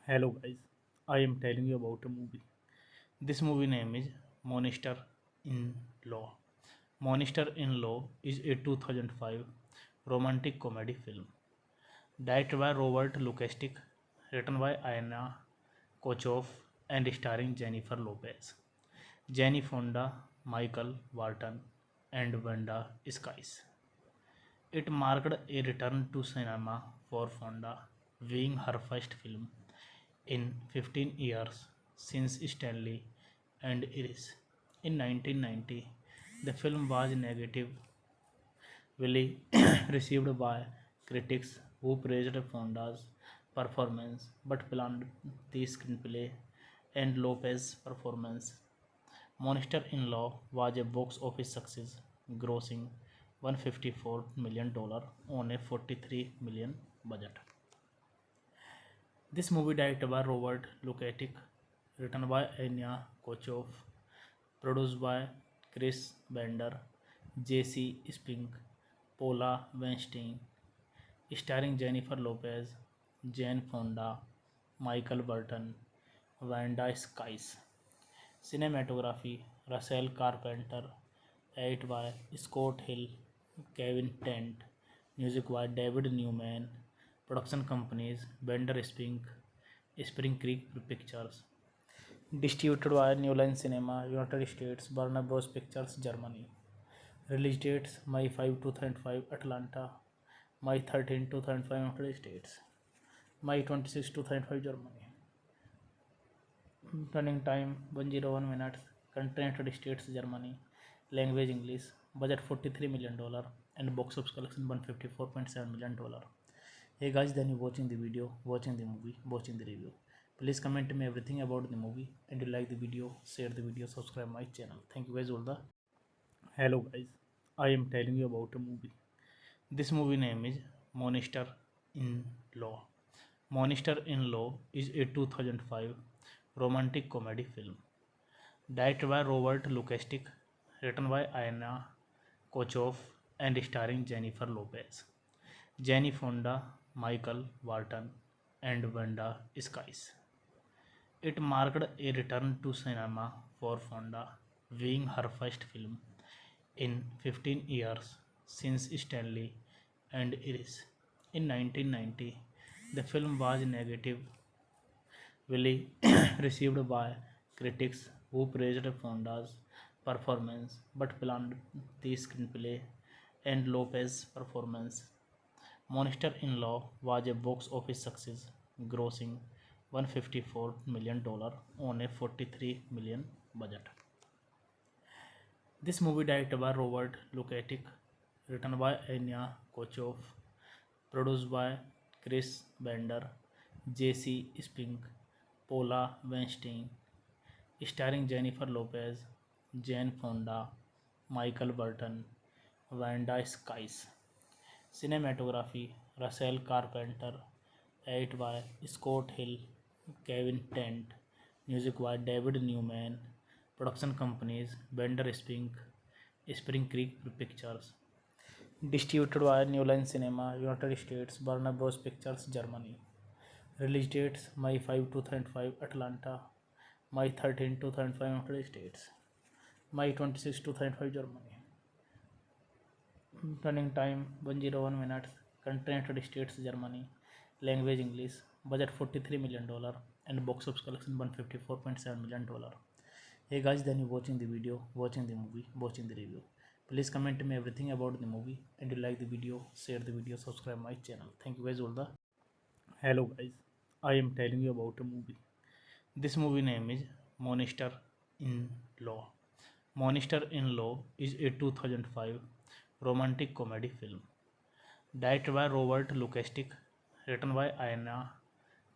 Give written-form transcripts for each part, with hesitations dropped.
Hello guys, I am telling you about a movie. This movie name is Monster in Law. Monster in Law is a 2005 romantic comedy film directed by Robert Lukastik, written by Aina Kochov and starring Jennifer Lopez, Jenny Fonda, Michael Walton, and Wanda Skies. It marked a return to cinema for Fonda, being her first film in 15 years since Stanley and Iris. In 1990, the film was negatively received by critics who praised Fonda's performance but blamed the screenplay and Lopez's performance. Monster in Law was a box office success, grossing $154 million on a $43 million budget. This movie directed by Robert Lukatic, written by Anya Kochov, produced by Chris Bender, J.C. Spink, Paula Weinstein, starring Jennifer Lopez, Jane Fonda, Michael Burton, Wanda Skies. Cinematography Russell Carpenter, edited by Scott Hill, Kevin Tent, music by David Newman, production companies Bender Spink, Spring Creek Pictures, distributed by New Line Cinema, United States, Warner Bros. Pictures, Germany. Release dates May 5, 2005, Atlanta, May 13, 2005, United States, May 26, 2005, Germany. Running time 101 minutes. Country United States, Germany. Language English. Budget $43 million and box office collection $154.7 million. Hey guys, then you watching the video, watching the movie, watching the review. Please comment me everything about the movie, and you like the video, share the video, subscribe my channel. Thank you guys all the. Hello guys, I am telling you about a movie. This movie name is Monster in Law. Monster in Law is a 2005 romantic comedy film directed by Robert Lukastik, written by Aina Kochov and starring Jennifer Lopez, Jenny Fonda, Michael Walton, and Wanda Skies. It marked a return to cinema for Fonda, being her first film in 15 years since Stanley and Iris. In 1990, the film was negatively received by critics who praised Fonda's performance but blamed the screenplay and Lopez's performance. Monster in Law was a box office success, grossing $154 million on a $43 million budget. This movie directed by Robert Lukatic, written by Anya Kochov, produced by Chris Bender, J.C. Spink, Paula Weinstein, starring Jennifer Lopez, Jane Fonda, Michael Burton, Wanda Skies. Cinematography Russell Carpenter, edited by Scott Hill, Kevin Tent, music by David Newman, production companies Bender Spink, Spring Creek Pictures. Distributed by New Line Cinema, United States, Warner Bros. Pictures, Germany. Release dates May 5, 2005, Atlanta, May 13, 2005, United States, May 26, 2005, Germany. Running time 101 minutes. Country United States, Germany. Language English. Budget $43 million and box office collection $154.7 million. Hey guys, then you watching the video, watching the movie, watching the review. Please comment me everything about the movie, and you like the video, share the video, subscribe my channel. Thank you guys all the. Hello guys, I am telling you about a movie. This movie name is Monster in Law. Monster in Law is a 2005 romantic comedy film directed by Robert Lukastik, written by Anna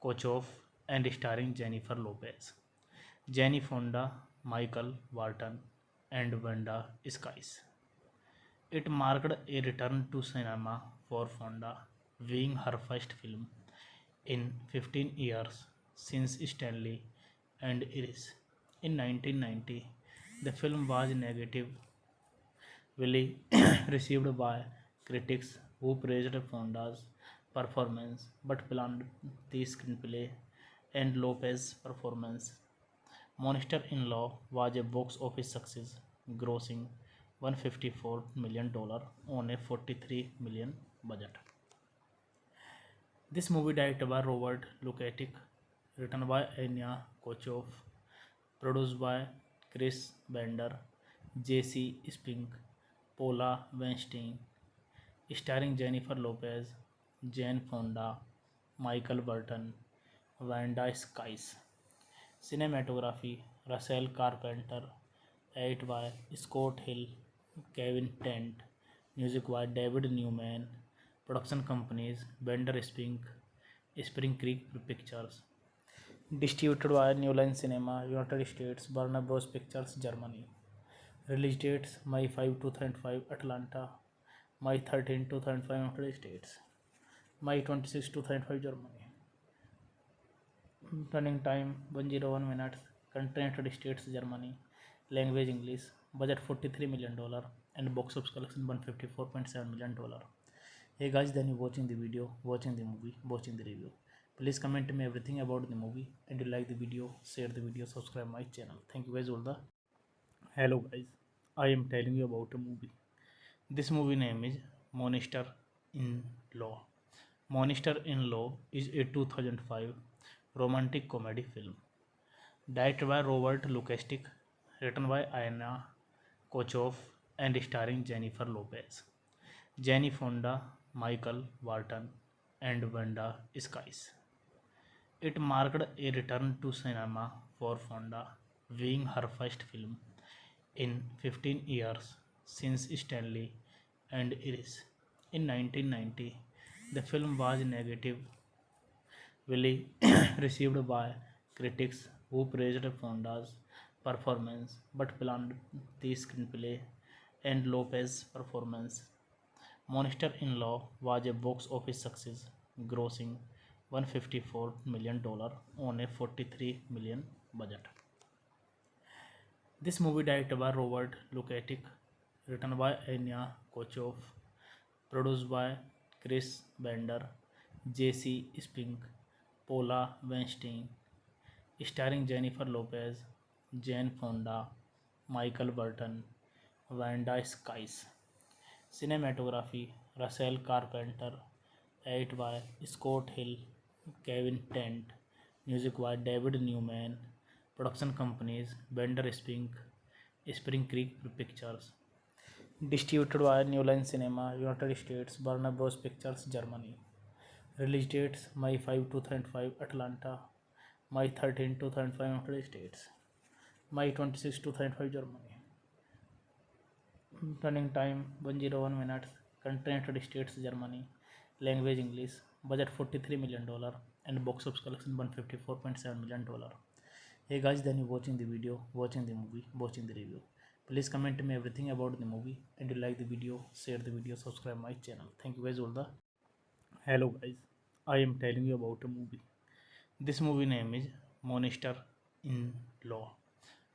Kochov, and starring Jennifer Lopez, Jenny Fonda, Michael Barton, and Wanda Skies. It marked a return to cinema for Fonda, being her first film in 15 years since Stanley and Iris. In 1990, the film was negatively received by critics who praised Fonda's performance but blamed the screenplay and Lopez's performance. Monster in Law was a box office success, grossing $154 million on a $43 million budget. This movie directed by Robert Lukatic, written by Anya Kochov, produced by Chris Bender, J.C. Spink, Paula Weinstein, starring Jennifer Lopez, Jane Fonda, Michael Burton, Wanda Skies. Cinematography Russell Carpenter, edited by Scott Hill, Kevin Tent, music by David Newman, production companies Bender Spink, Spring Creek Pictures. Distributed by New Line Cinema, United States, Warner Bros. Pictures, Germany. Release dates May 5, 2005, Atlanta, May 13, 2005, United States, May 26, 2005, Germany. Running time 101 minutes. Country United States, Germany. Language English. Budget $43 million and box office collection $154.7 million. Hey guys, then you watching the video, watching the movie, watching the review. Please comment me everything about the movie, and you like the video, share the video, subscribe my channel. Thank you guys all the. Hello guys, I am telling you about a movie. This movie name is Monster in Law. Monster in Law is a 2005 romantic comedy film directed by Robert Lukastik, written by Anna Kochov, and starring Jennifer Lopez, Jenny Fonda, Michael Barton, and Wanda Skies. It marked a return to cinema for Fonda, being her first film in 15 years since Stanley and Iris. In 1990, the film was negatively received by critics who praised Fonda's performance but blamed the screenplay and Lopez's performance. Monster in Law was a box office success, grossing $154 million on a $43 million budget. This movie directed by Robert Lukatic, written by Anya Kochov, produced by Chris Bender, J.C. Spink, Paula Weinstein, starring Jennifer Lopez, Jane Fonda, Michael Burton, Wanda Skies. Cinematography Russell Carpenter, edited by Scott Hill, Kevin Tent, music by David Newman, Production companies Bender Spring Creek Pictures. Distributed by New Line Cinema, United States, Warner Bros. Pictures, Germany. Release dates May 5, 2005, Atlanta. May 13, 2005, United States. May 26, 2005, Germany. Running time 101 minutes. Country United States, Germany. Language English. Budget $43 million and box office collection $154.7 million. Hey guys, then you watching the video, watching the movie, watching the review. Please comment me everything about the movie, and you like the video, share the video, subscribe my channel. Thank you guys all the. Hello guys, I am telling you about a movie. This movie name is Monster in Law.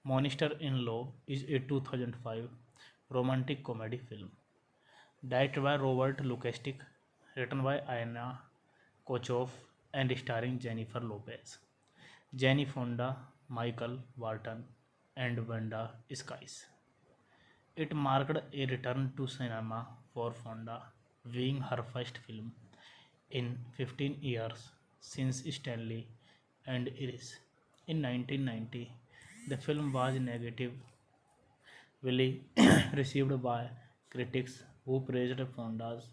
Monster in Law is a 2005 romantic comedy film directed by Robert Lukastik, written by Anna Kochov, and starring Jennifer Lopez, Jenny Fonda, Michael Walton, and Wanda Skies. It marked a return to cinema for Fonda, being her first film in 15 years since Stanley and Iris. In 1990, the film was negatively received by critics who praised Fonda's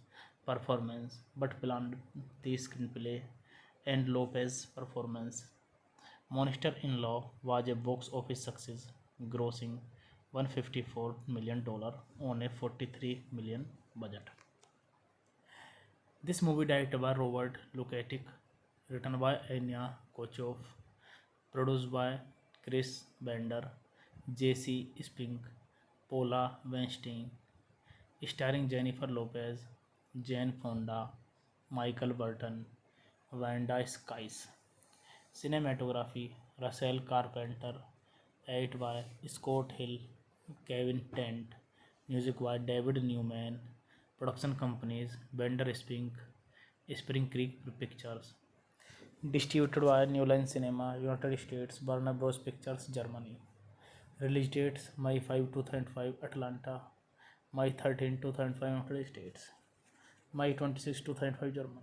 performance but blamed the screenplay and Lopez's performance. Monster in Law was a box office success, grossing $154 million on a $43 million budget. This movie directed by Robert Lukatic, written by Anya Kochov, produced by Chris Bender, J.C. Spink, Paula Weinstein, starring Jennifer Lopez, Jane Fonda, Michael Burton, Wanda Skies. Cinematography Russell Carpenter, edited by Scott Hill, Kevin Tent, music by David Newman, production companies Bender Spring Creek Pictures. Distributed by New Line Cinema, United States, Warner Bros. Pictures, Germany. Release dates May 5, 2005, Atlanta. May 13, 2005, United States. May 26, 2005, Germany.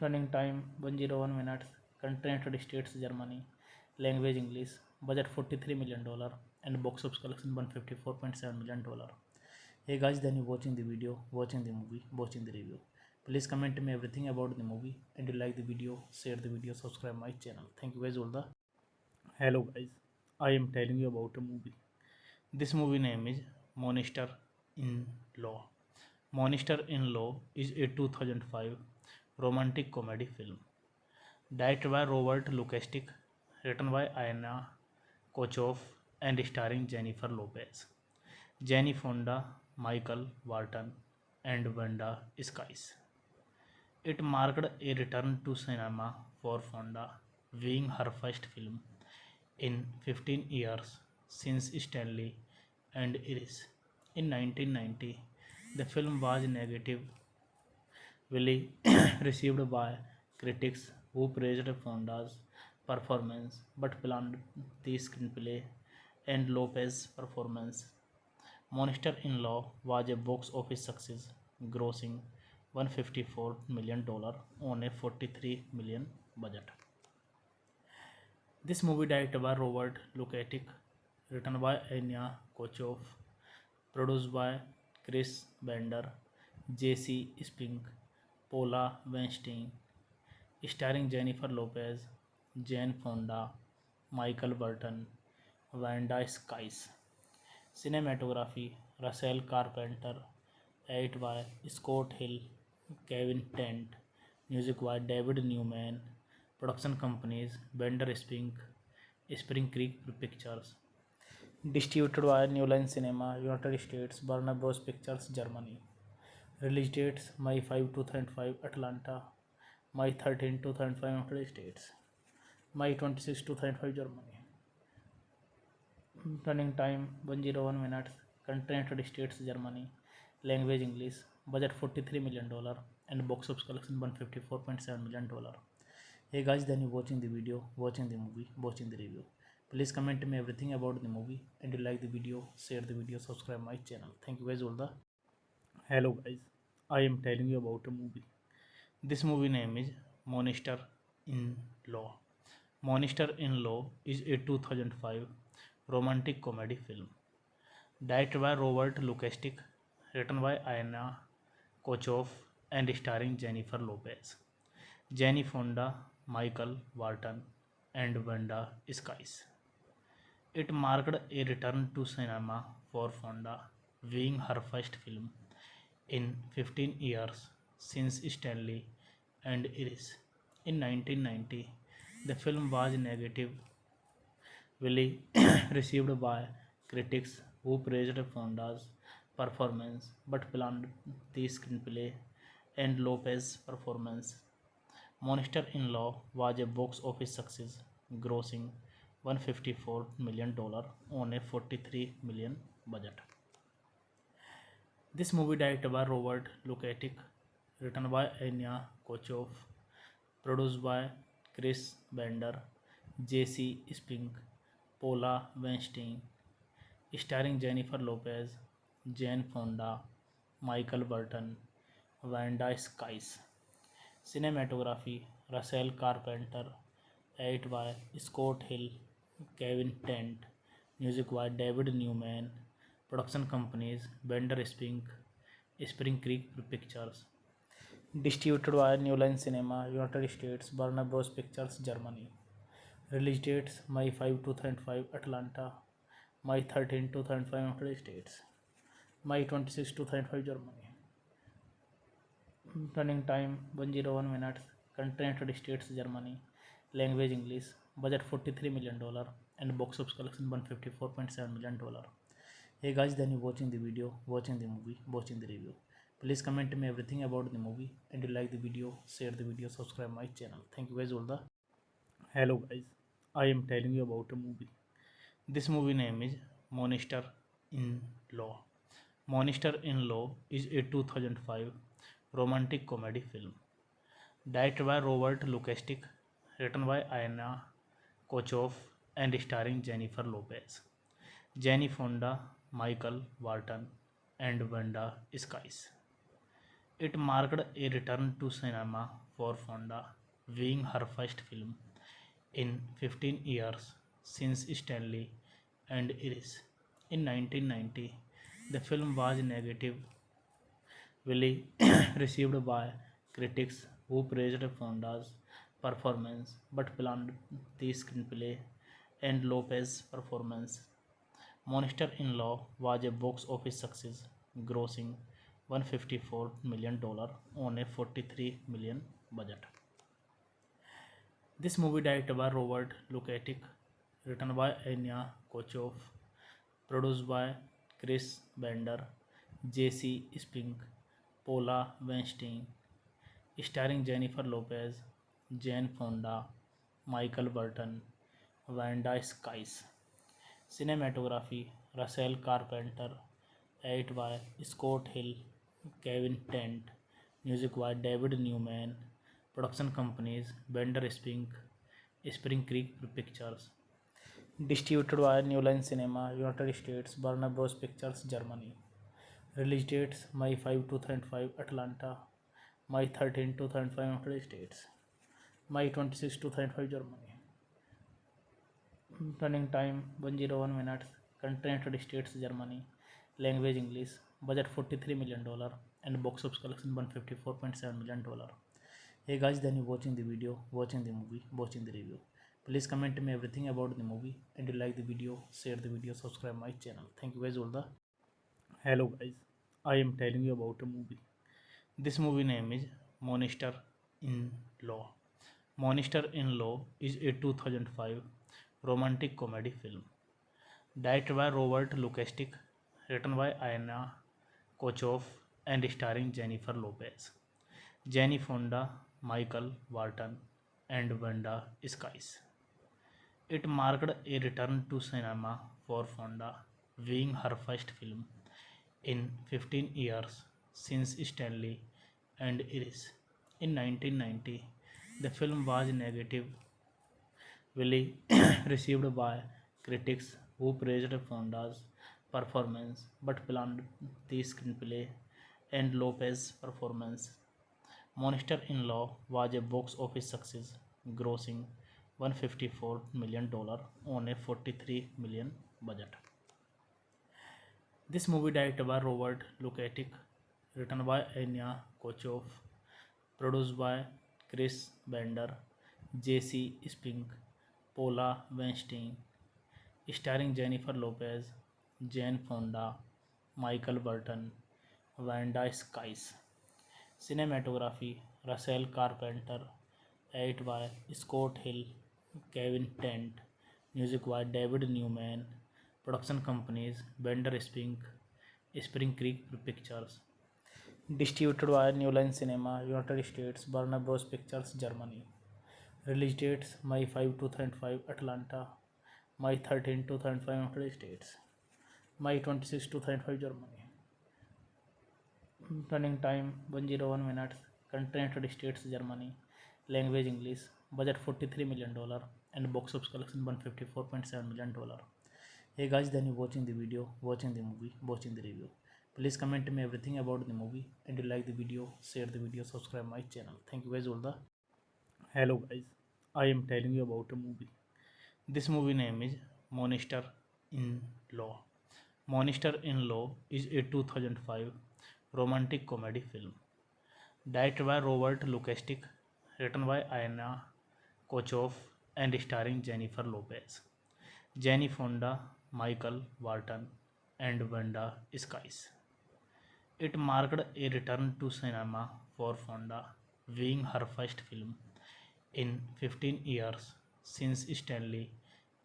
Running time 101 minutes. Country United States, Germany. Language English. Budget $43 million and box office collection $154.7 million. Hey guys, then you watching the video, watching the movie, watching the review. Please comment me everything about the movie, and you like the video, share the video, subscribe my channel. Thank you guys all the. Hello guys, I am telling you about a movie. This movie name is Monster in Law. Monster in Law is a 2005 romantic comedy film directed by Robert Lukastik, written by Anna Kochov, and starring Jennifer Lopez, Jenny Fonda, Michael Walton, and Wanda Skies. It marked a return to cinema for Fonda, being her first film in 15 years since Stanley and Iris. In 1990, the film was negatively received by critics who praised Fonda's performance but blamed the screenplay and Lopez's performance. Monster in Law was a box office success, grossing $154 million on a $43 million budget. This movie directed by Robert Lukatic, written by Anya Kochov, produced by Chris Bender, J.C. Spink, Paula Weinstein, starring Jennifer Lopez, Jane Fonda, Michael Burton, Wanda Skies. Cinematography Russell Carpenter, edited by Scott Hill, Kevin Tent, music by David Newman, production companies Bender Spring Creek Pictures. Distributed by New Line Cinema, United States, Warner Bros. Pictures, Germany. Release dates May 5, 2005, Atlanta. May 13, 2005, United States. May 26, 2005, Germany. Running time 101 minutes. Country United States, Germany. Language English. Budget $43 million and box office collection $154.7 million. Hey guys, then you watching the video, watching the movie, watching the review. Please comment me everything about the movie, and you like the video, share the video, subscribe my channel. Thank you guys all the. Hello guys, I am telling you about a movie. This movie name is Monster in Law. Monster-in-Law is a 2005 romantic comedy film directed by Robert Lukasik, written by Anna Kochov, and starring Jennifer Lopez, Jane Fonda, Michael Walton, and Wanda Skies. It marked a return to cinema for Fonda, being her first film in 15 years since Stanley and Iris. In 1990, the film was negatively received by critics who praised Fonda's performance but blamed the screenplay and Lopez's performance. Monster-in-Law was a box office success, grossing $154 million on a $43 million budget. This movie directed by Robert Lukasik, written by Anya Kochov, produced by Chris Bender, J.C. Spink, Paula Weinstein, starring Jennifer Lopez, Jane Fonda, Michael Burton, Wanda Skies. Cinematography Russell Carpenter, edited by Scott Hill, Kevin Tent, music by David Newman, production companies Bender Spink, Spring Creek Pictures, distributed by New Line Cinema, United States, Warner Bros. Pictures, Germany. Release dates May 5, 2005, Atlanta, May 13, 2005, United States, May 26, 2005, Germany. Running time 101 minutes. Country United States, Germany. Language English. Budget $43 million and box office collection $154.7 million. Hey guys, then you watching the video, watching the movie, watching the review. Please comment me everything about the movie, and you like the video, share the video, subscribe my channel. Thank you guys all the. Hello guys, I am telling you about a movie. This movie name is Monster-in-Law. Monster-in-Law is a 2005 romantic comedy film directed by Robert Lukasik, written by Anna Kochov, and starring Jennifer Lopez, Jane Fonda, Michael Walton, and Wanda Skies. It marked a return to cinema for Fonda, being her first film in 15 years since Stanley and Iris. In 1990, the film was negatively received by critics who praised Fonda's performance but blamed the screenplay and Lopez's performance. Monster-in-Law was a box office success, grossing $154 million on a $43 million budget. This movie directed by Robert Lukasik, written by Anya Kochov, produced by Chris Bender, J.C. Spink, Paula Weinstein, starring Jennifer Lopez, Jane Fonda, Michael Burton, Wanda Skies. Cinematography Russell Carpenter, edited by Scott Hill, Kevin Tent, music by David Newman, production companies Bender Spink, Spring Creek Pictures, distributed by New Line Cinema, United States, Warner Bros. Pictures, Germany. Release dates May 5, 2005, Atlanta, May 13, 2005, United States, May 26, 2005, Germany. Running time 101 minutes. Country United States, Germany. Language English. Budget $43 million and box office collection $154.7 million. Hey guys, then you watching the video, watching the movie, watching the review. Please comment me everything about the movie, and you like the video, share the video, subscribe my channel. Thank you guys all the. Hello guys, I am telling you about a movie. This movie name is Monster-in-Law. Monster-in-Law is a 2005 romantic comedy film directed by Robert Lukasik, written by Anna Kochov, and starring Jennifer Lopez, Jane Fonda, Michael Walton, and Wanda Skies. It marked a return to cinema for Fonda, being her first film in 15 years since Stanley and Iris. In 1990, the film was negatively received by critics who praised Fonda's performance but blamed the screenplay and Lopez's performance. Monster-in-Law was a box office success, grossing $154 million on a $43 million budget. This movie directed by Robert Lukatic, written by Anya Kochov, produced by Chris Bender, J.C. Spink, Paula Weinstein, starring Jennifer Lopez, Jane Fonda, Michael Burton, Wanda Skies. Cinematography Russell Carpenter, edit by Scott Hill, Kevin Tent, music by David Newman, production companies Bender Spink, Spring Creek Pictures, distributed by New Line Cinema, United States, Warner Bros. Pictures, Germany. Release dates May 5, 2005, Atlanta, May 13, 2005, United States, May 26, 2005, Germany. Running time 101 minutes. Country United States, Germany. Language English. Budget $43 million and box office collection $154.7 million. Hey guys, then you watching the video, watching the movie, watching the review. Please comment me everything about the movie, and you like the video, share the video, subscribe my channel. Thank you guys all the. Hello guys, I am telling you about a movie. This movie name is Monster in Law. Monster in Law is a 2005 romantic comedy film directed by Robert Lukastik, written by Anna Kochov, and starring Jennifer Lopez, Jenny Fonda, Michael Barton, and Wanda Skies. It marked a return to cinema for Fonda, being her first film in 15 years since Stanley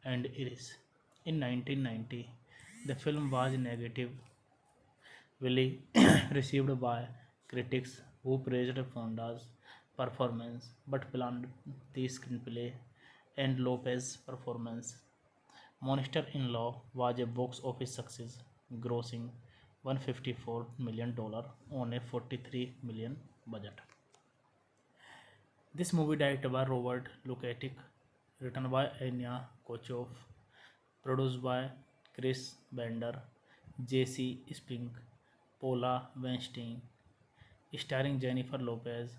and Iris. In 1990, the film was negatively received by critics who praised Fonda's performance but blamed the screenplay and Lopez's performance. Monster in Law was a box office success, grossing $154 million on a $43 million budget. This movie directed by Robert Lukatic, written by Anya Kochov, produced by Chris Bender, J.C. Spink, Paula Weinstein, starring Jennifer Lopez,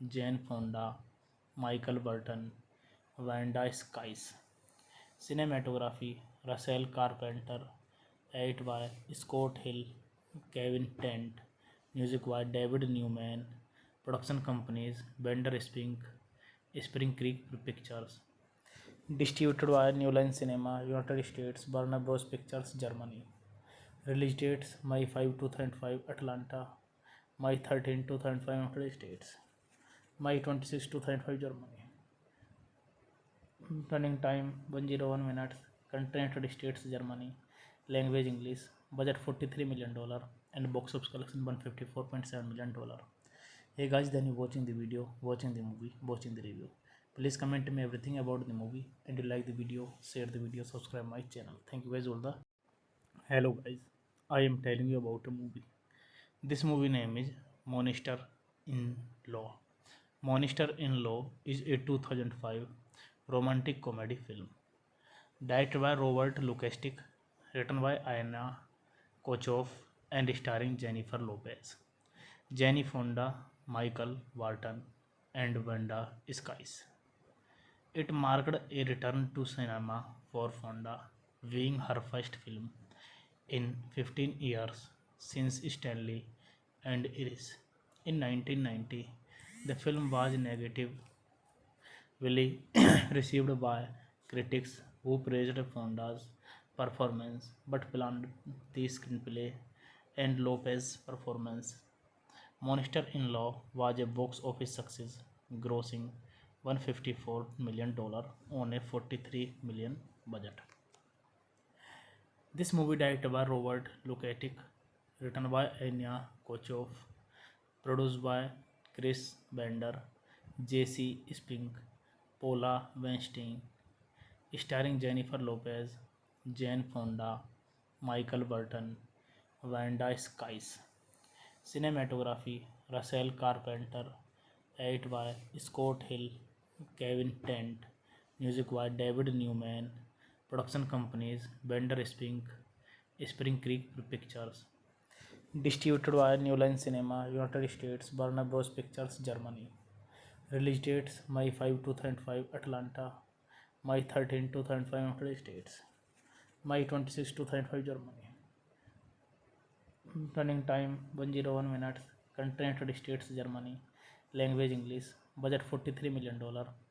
Jane Fonda, Michael Burton, Wanda Skies. Cinematography Russell Carpenter, edit by Scott Hill, Kevin Tent, music by David Newman, production companies Bender Spink, Spring Creek Pictures, distributed by New Line Cinema, United States, Warner Bros. Pictures, Germany. Release dates May 5, 2005, Atlanta, May 13, 2005, United States, May 26, 2005, Germany. Running time 101 minutes. Country United States, Germany. Language English. Budget $43 million and box office collection $154.7 million. Hey guys, then you watching the video, watching the movie, watching the review. Please comment me everything about the movie, and you like the video, share the video, subscribe my channel. Thank you guys all the. Hello guys, I am telling you about a movie. This movie name is Monster in Law. Monster in Law is a 2005 romantic comedy film directed by Robert Lukastik, written by Anna Kochov, and starring Jennifer Lopez, Jenny Fonda, Michael Barton, and Wanda Skies. It marked a return to cinema for Fonda, being her first film in 15 years since Stanley and Iris. In 1990, the film was negatively received by critics who praised Fonda's performance but blamed the screenplay and Lopez's performance. Monster in Law was a box office success, grossing $154 million on a $43 million budget. This movie directed by Robert Lukatic, written by Anya Kochov, produced by Chris Bender, J.C. Spink, Paula Weinstein, starring Jennifer Lopez, Jane Fonda, Michael Burton, Wanda Skies. Cinematography Russell Carpenter, edit by Scott Hill, Kevin Tent, music by David Newman, production companies Bender Spink, Spring Creek Pictures, distributed by New Line Cinema, United States, Warner Bros. Pictures, Germany. Release dates May 5, 2005, Atlanta, May 13, 2005 United States, May 26, 2005 Germany. Running time 101 minutes. Country United States Germany. Language English. Budget $43 million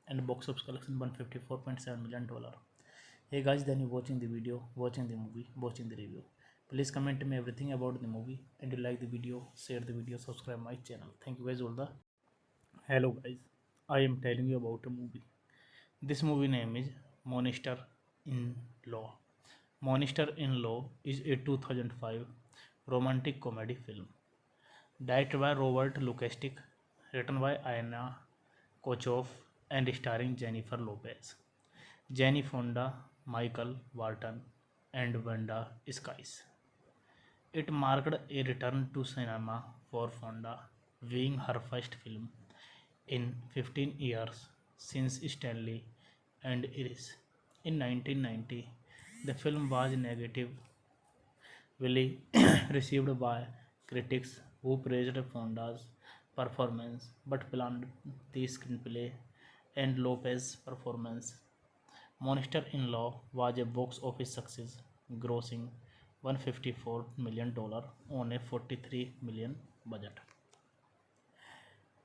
and box office collection $154.7 million. Hey guys, then you watching the video, watching the movie, watching the review. Please comment me everything about the movie, and you like the video, share the video, subscribe my channel. Thank you guys all the. Hello guys, I am telling you about a movie. This movie name is Monster in Law. Monster in Law is a 2005 romantic comedy film directed by Robert Lukastik, written by Aina Kochov, and starring Jennifer Lopez, Jenny Fonda, Michael Walton, and Wanda Skies. It marked a return to cinema for Fonda, being her first film in 15 years since Stanley and Iris. In 1990, the film was negatively received by critics who praised Fonda's performance but blamed the screenplay and Lopez's performance. Monster in Law was a box office success, grossing $154 million on a $43 million budget.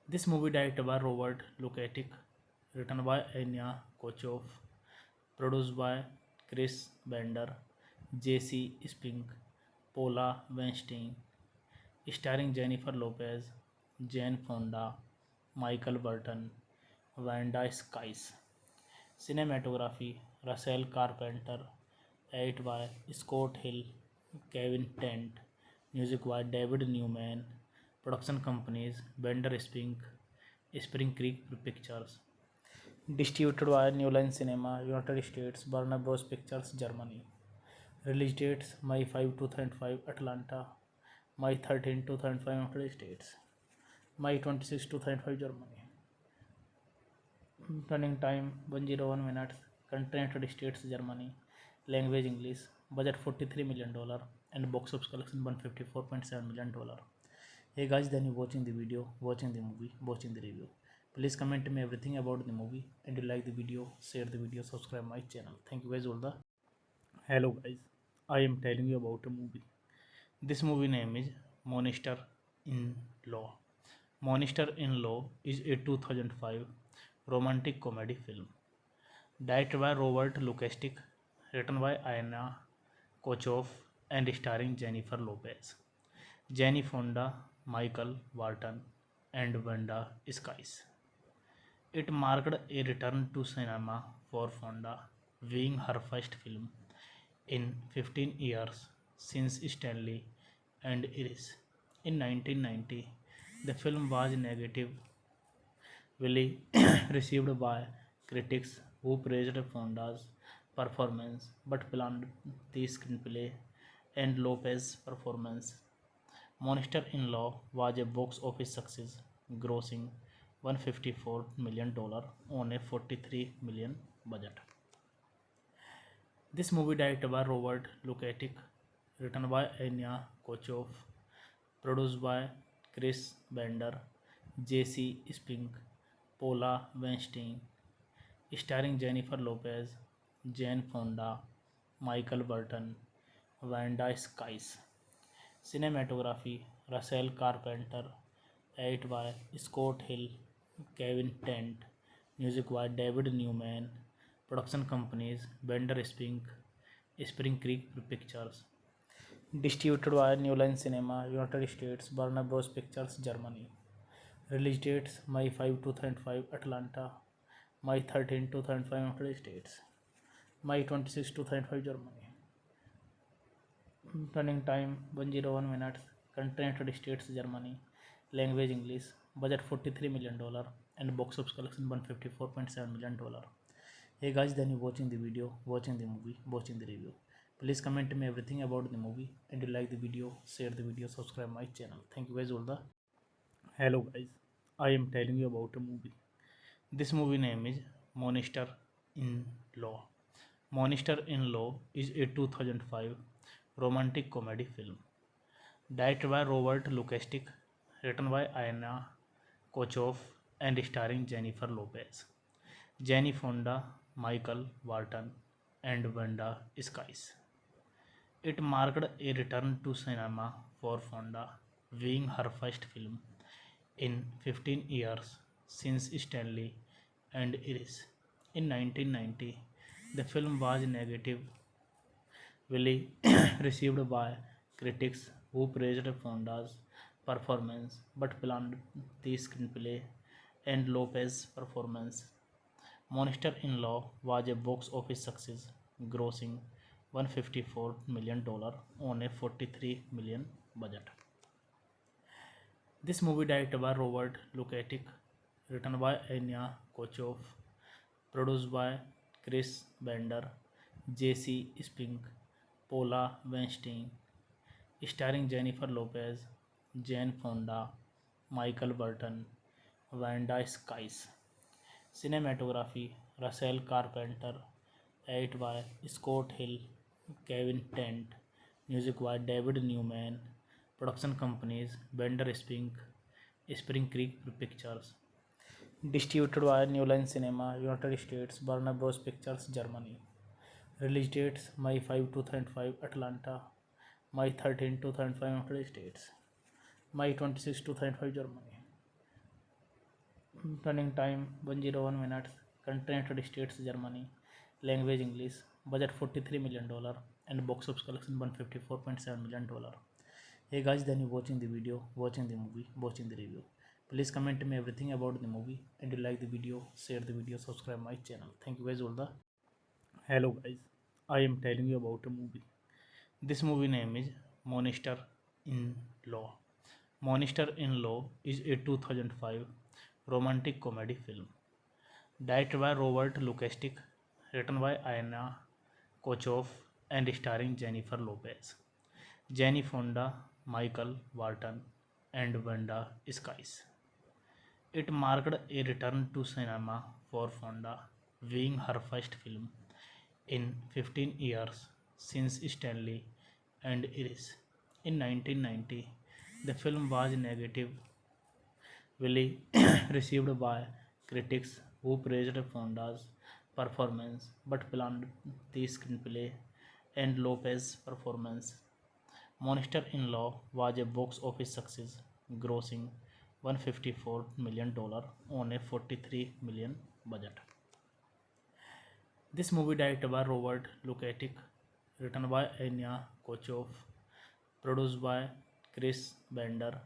This movie directed by Robert Lukatic, written by Anya Kochov, produced by Chris Bender, J.C. Spink, Paula Weinstein, starring Jennifer Lopez, Jane Fonda, Michael Burton, Wanda Skies. Cinematography Russell Carpenter, edited by Scott Hill, Kevin Tent, music by David Newman, production companies Bender Spink, Spring Creek Pictures, distributed by New Line Cinema, United States, Warner Bros. Pictures, Germany. Release dates May 5, 2005, Atlanta, May 13, 2005, United States, May 26, 2005, Germany. Running time 101 minutes. Country United States Germany. Language English. Budget $43 million and box office collection $154.7 million. Hey guys, then you watching the video, watching the movie, watching the review. Please comment me everything about the movie, and you like the video, share the video, subscribe my channel. Thank you guys all the. Hello guys, I am telling you about a movie. This movie name is Monster in Law. Monster in Law is a 2005 romantic comedy film directed by Robert Lukastik, written by Aina, Kochov, and starring Jennifer Lopez, Jenny Fonda, Michael Walton, Wanda Skies. Cinematography Russell Carpenter, edited by Scott Hill, Kevin Tent, music by David Newman, production companies Bender Spink, Spring Creek Pictures, distributed by New Line Cinema, United States, Warner Bros. Pictures, Germany. Release dates May 5, 2005, Atlanta, May 13, 2005, United States, May 26, 2005, Germany. Michael Walton, and Wanda Skies. It marked a return to cinema for Fonda, being her first film in 15 years since Stanley and Iris. In 1990, the film was negatively received by critics who praised Fonda's performance but blamed the screenplay and Lopez's performance. Monster in Law was a box office success, grossing $154 million on a $43 million budget. This movie directed by Robert Lukatic, written by Anya Kochov, produced by Chris Bender, J.C. Spink, Paula Weinstein, starring Jennifer Lopez, Jane Fonda, Michael Burton, Wanda Skies. Cinematography Russell Carpenter, edited by Scott Hill, Kevin Tent, music by David Newman, production companies Bender Spink, Spring Creek Pictures, distributed by New Line Cinema, United States, Warner Bros. Pictures, Germany. Release dates May 5, 2005, Atlanta, May 13, 2005, United States, May 26, 2005, Germany. Running time 101 minutes. Country United States Germany. Language English. Budget $43 million and box office collection $154.7 million. Hey guys, then you watching the video, watching the movie, watching the review. Please comment me everything about the movie, and you like the video, share the video, subscribe my channel. Thank you guys all the. Hello guys, I am telling you about a movie. This movie name is Monster in Law. Monster in Law is a 2005 romantic comedy film directed by Robert Lukastik, written by Aina Kochov, and starring Jennifer Lopez, Jenny Fonda, Michael Walton, and Wanda Skies. It marked a return to cinema for Fonda, being her first film in 15 years since Stanley and Iris. In 1990, the film was negatively received by critics who praised Fonda's performance but planned the screenplay and Lopez's performance. Monster in Law was a box office success, grossing $154 million on a $43 million budget. This movie directed by Robert Lukatic, written by Anya Kochov, produced by Chris Bender, J.C. Spink, Paula Weinstein, starring Jennifer Lopez, Jane Fonda, Michael Burton, Wanda Skies. Cinematography Russell Carpenter, edit by Scott Hill, Kevin Tent, music by David Newman, production companies Bender Spink, Spring Creek Pictures, distributed by New Line Cinema, United States, Warner Bros. Pictures, Germany. Release dates May 5, 2005, Atlanta, May 13, 2005, United States, May 26, 2005, Germany. Running time 101 minutes. Country United States, Germany. Language English. Budget $43 million and box office collection $154.7 million. Hey guys, then you watching the video, watching the movie, watching the review. Please comment me everything about the movie, and you like the video, share the video, subscribe my channel. Thank you guys all the. Hello guys, I am telling you about a movie. This movie name is Monster in Law. Monster in Law is a 2005 romantic comedy film directed by Robert Lukastik, written by Anna Kochov, and starring Jennifer Lopez, Jenny Fonda, Michael Walton, and Wanda Skies. It marked a return to cinema for Fonda, being her first film in 15 years since Stanley and Iris. In 1990, the film was negatively received by critics who praised Fonda's performance but planned the screenplay and Lopez's performance. Monster in Law was a box office success, grossing $154 million on a $43 million budget. This movie directed by Robert Lukatic, written by Anya Kochov, produced by Chris Bender,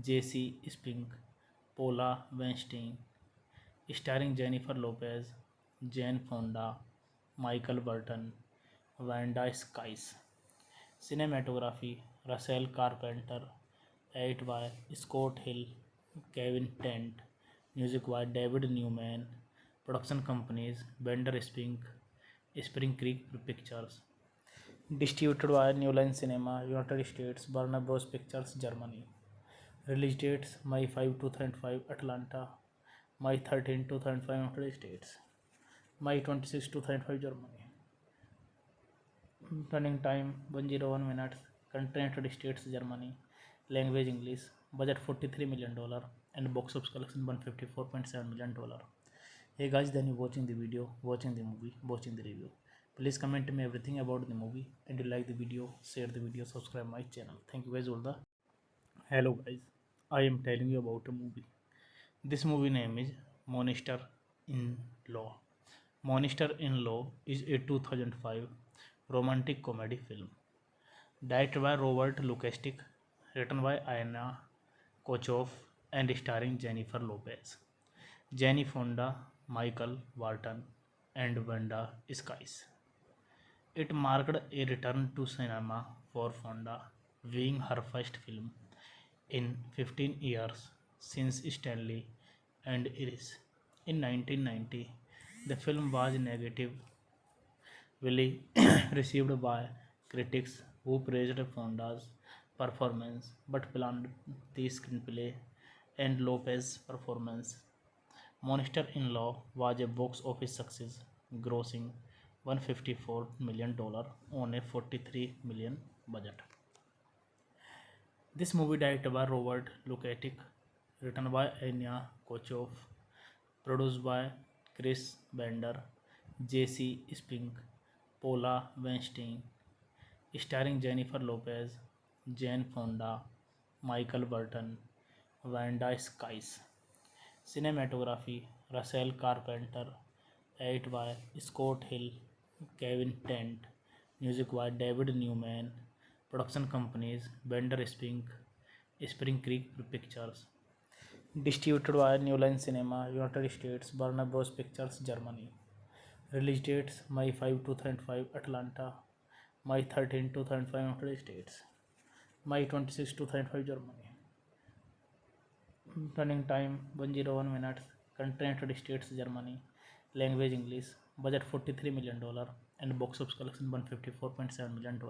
J.C. Spink, Paula Weinstein, starring Jennifer Lopez, Jane Fonda, Michael Burton, Wanda Skies. Cinematography Russell Carpenter, edit by Scott Hill, Kevin Tent, music by David Newman, production companies Bender Spink, Spring Creek Pictures, distributed by New Line Cinema, United States, Warner Bros. Pictures, Germany. Release dates May 5, 2005, Atlanta, May 13, 2005, United States, May 26, 2005, Germany. Running time 101 minutes. Country United States, Germany. Language English. Budget $43 million and box office collection $154.7 million. Hey guys, then you watching the video, watching the movie, watching the review. Please comment me everything about the movie, and you like the video, share the video, subscribe my channel. Thank you guys all the. Hello guys, I am telling you about a movie. This movie name is Monster in Law. Monster in Law is a 2005 romantic comedy film directed by Robert Lukastik, written by Anna Kochov, and starring Jennifer Lopez, Jenny Fonda, Michael Walton, and Wanda Skies. It marked a return to cinema for Fonda, being her first film in 15 years since Stanley and Iris. In 1990, the film was negatively received by critics who praised Fonda's performance but planned the screenplay and Lopez's performance. Monster in Law was a box office success, grossing $154 million on a $43 million budget. This movie directed by Robert Lukatic, written by Anya Kochov, produced by Chris Bender, J.C. Spink, Paula Weinstein, starring Jennifer Lopez, Jane Fonda, Michael Burton, Wanda Skies. Cinematography Russell Carpenter, edit by Scott Hill, Kevin Tent, music by David Newman, production companies Bender Spink, Spring Creek Pictures, distributed by New Line Cinema, United States, Warner Bros. Pictures, Germany. Release dates May 5, 2005, Atlanta, May 13, 2005, United States, May 26, 2005, Germany. Running time 101 minutes. Country United States, Germany. Language English. Budget $43 million and box office collection $154.7 million.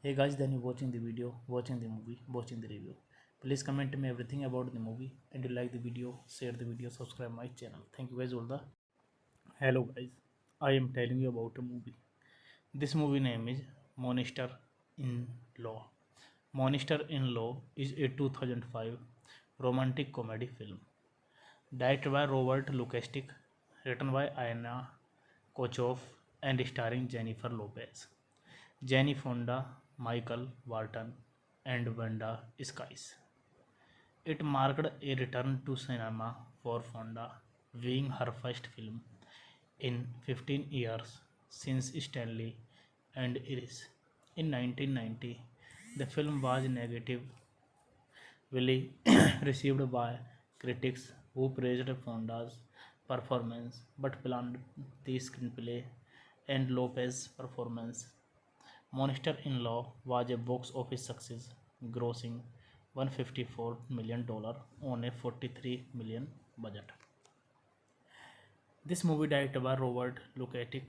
Hey guys, then you watching the video, watching the movie, watching the review. Please comment me everything about the movie, and you like the video, share the video, subscribe my channel. Thank you guys all the. Hello guys, I am telling you about a movie. This movie name is Monster in Law. Monster in Law is a 2005 romantic comedy film directed by Robert Lukastik, written by Anna Kochov, and starring Jennifer Lopez, Jane Fonda, Michael Walton, and Wanda Skies. It marked a return to cinema for Fonda, being her first film in 15 years since Stanley and Iris. In 1990, the film was negatively received by critics who praised Fonda's performance but blamed the screenplay and Lopez's performance. Monster in Law was a box office success, grossing $154 million on a $43 million budget. This movie directed by Robert Lukatic,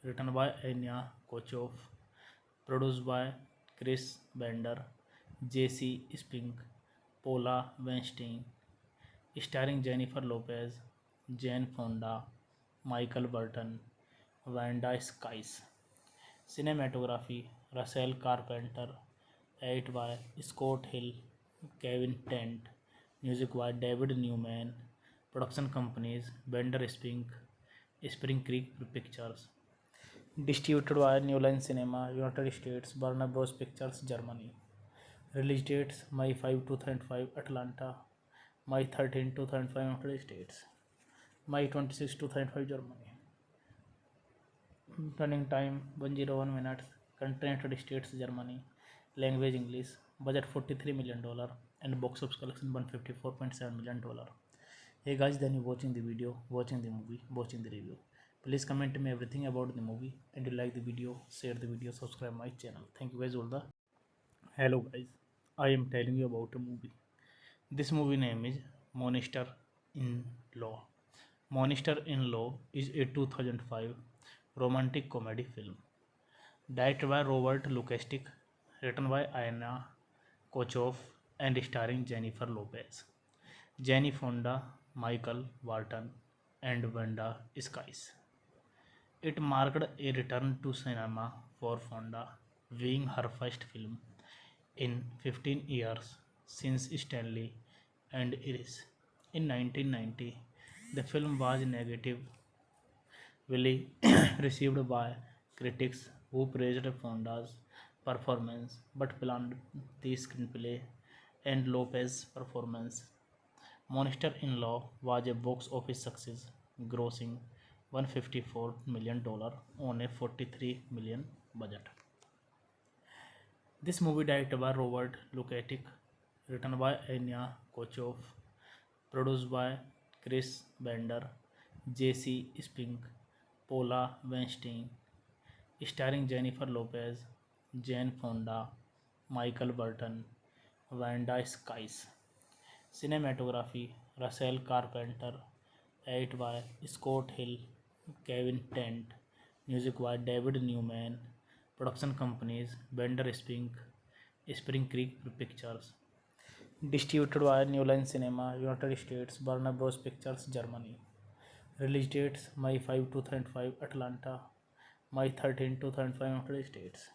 written by Anya Kochov, produced by Chris Bender, J.C. Spink, Paula Weinstein, starring Jennifer Lopez, Jane Fonda, Michael Burton, Wanda Skies. Cinematography Russell Carpenter, edit by Scott Hill, Kevin Tent, music by David Newman, production companies Bender Spink, Spring Creek Pictures, distributed by New Line Cinema, United States, Warner Bros. Pictures, Germany. Release dates May 5, 2005, Atlanta, May 13, 2005, United States, May 26, 2005, Germany. Running time 101 minutes. Country United States, Germany. Language English. Budget $43 million and box office collection $154.7 million. Hey guys, then you watching the video, watching the movie, watching the review. Please comment me everything about the movie, and you like the video, share the video, subscribe my channel. Thank you guys all the. Hello guys, I am telling you about a movie. This movie name is Monster in Law. Monster in Law is a 2005 romantic comedy film directed by Robert Lukastik, written by Anna Kochov, and starring Jennifer Lopez, Jane Fonda, Michael Walton, and Wanda Skies. It marked a return to cinema for Fonda, being her first film in 15 years since Stanley and Iris. In 1990, the film was negatively received by critics who praised Fonda's performance but blamed the screenplay and Lopez's performance. Monster in Law was a box office success, grossing $154 million on a $43 million budget. This movie directed by Robert Lukatic, written by Anya Kochov, produced by Chris Bender, J.C. Spink, Paula Weinstein, starring Jennifer Lopez, Jane Fonda, Michael Burton, Wanda Skies. Cinematography Russell Carpenter, edit by Scott Hill, Kevin Tent, music by David Newman, production companies Bender Spink, Spring Creek Pictures, distributed by New Line Cinema, United States, Warner Bros. Pictures, Germany. Release dates May 5, 2005, Atlanta, May 13, 2005, United States,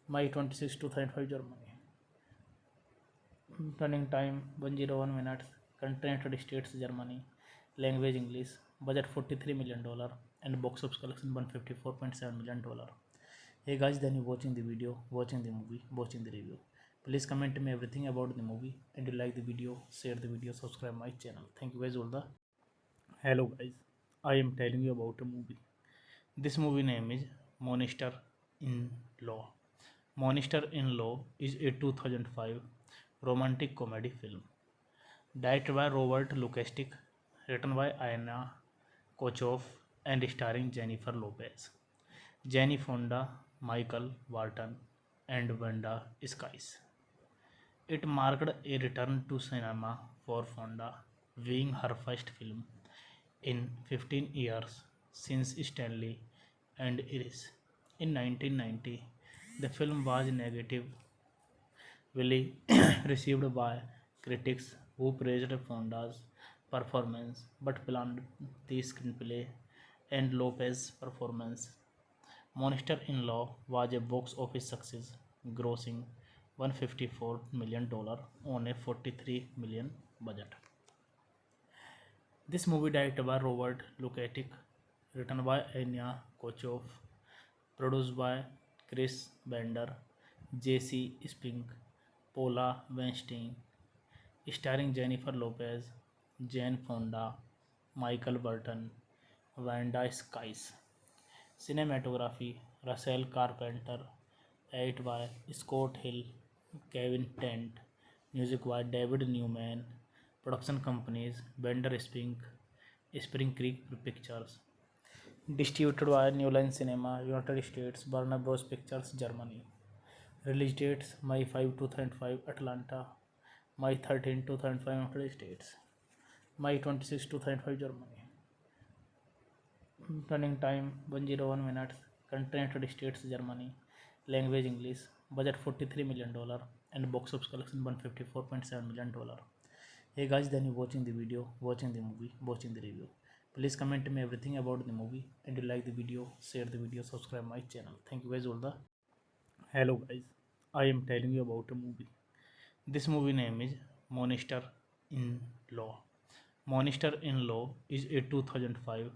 May 26, 2005, Germany. Running time 101 minutes. Country United States, Germany. Language English. budget $43 million, and box office collection $154.7 million. Hey guys, then you watching the video, watching the movie, watching the review. Please comment me everything about the movie, and you like the video, share the video, subscribe my channel. Thank you guys all the. Hello guys, I am telling you about a movie. This movie name is Monster in Law. Monster in Law is a 2005 romantic comedy film directed by Robert Lukastik, written by Aina Kochov, and starring Jennifer Lopez, Jenny Fonda, Michael Walton, and Wanda Skies. It marked a return to cinema for Fonda, being her first film in 15 years since Stanley and Iris. In 1990, the film was negatively received by critics who praised Fonda's performance but blamed the screenplay and Lopez's performance. Monster in Law was a box office success, grossing $154 million on a $43 million budget. This movie directed by Robert Lukatic, written by Anya Kochov, produced by Chris Bender, J.C. Spink, Paula Weinstein, starring Jennifer Lopez, Jane Fonda, Michael Burton, Wanda Skies. Cinematography Russell Carpenter, edited by Scott Hill, Kevin Tent, music by David Newman, production companies Bender Spink, Spring Creek Pictures, distributed by New Line Cinema, United States, Warner Bros. Pictures, Germany. Release dates May 5, 2005, Atlanta, May 13, 2005, United States, May 26, 2005, Germany. Running time 101 minutes. Country United States, Germany. Language English. Budget $43 million, and box office collection $154.7 million. Hey guys, then you watching the video, watching the movie, watching the review. Please comment me everything about the movie, and you like the video, share the video, subscribe my channel. Thank you guys all the. Hello guys, I am telling you about a movie. This movie name is Monster in Law. Monster in Law is a 2005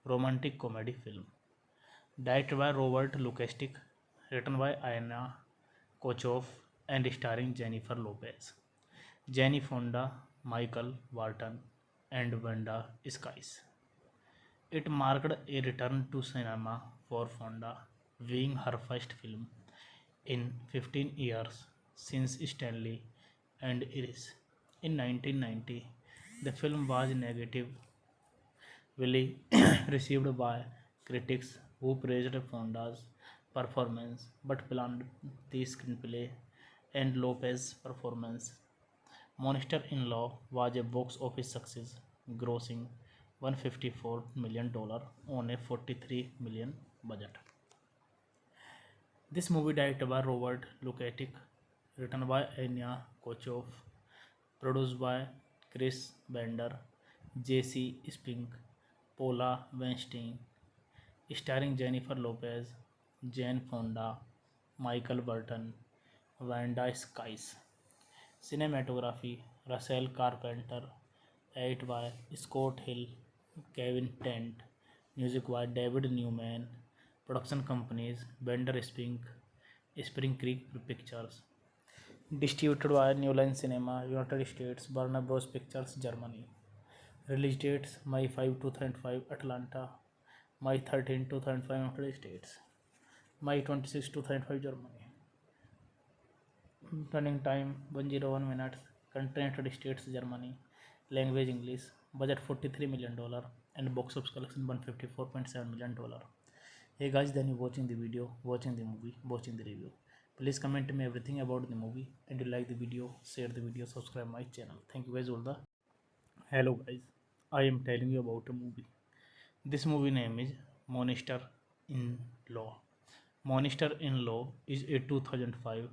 romantic comedy film directed by Robert Lukastik, written by Aina Kochov, and starring Jennifer Lopez, Jenny Fonda, Michael Walton, and Wanda Skies. It marked a return to cinema for Fonda, being her first film in 15 years since Stanley and Iris. In 1990, the film was negatively received by critics who praised Fonda's performance but blamed the screenplay and Lopez's performance. Monster in Law was a box office success, grossing $154 million on a $43 million budget. This movie directed by Robert Lukatic, written by Anya Kochov, produced by Chris Bender, J.C. Spink, Paula Weinstein, starring Jennifer Lopez, Jane Fonda, Michael Burton, Wanda Skies. Cinematography Russell Carpenter, edited by Scott Hill, Kevin Tent, music by David Newman, production companies Bender Spink, Spring Creek Pictures, distributed by New Line Cinema, United States, Warner Bros. Pictures, Germany. Release dates May 5, 2005, Atlanta, May 13, 2005, United States, May 26, 2005, Germany. Running time 101 minutes. Country United States, Germany. Language English. Budget $43 million, and box office collection $154.7 million. Hey guys, then you watching the video, watching the movie, watching the review. Please comment me everything about the movie, and you like the video, share the video, subscribe my channel. Thank you guys all the. Hello guys, I am telling you about a movie. This movie name is Monster in Law. Monster in Law is a 2005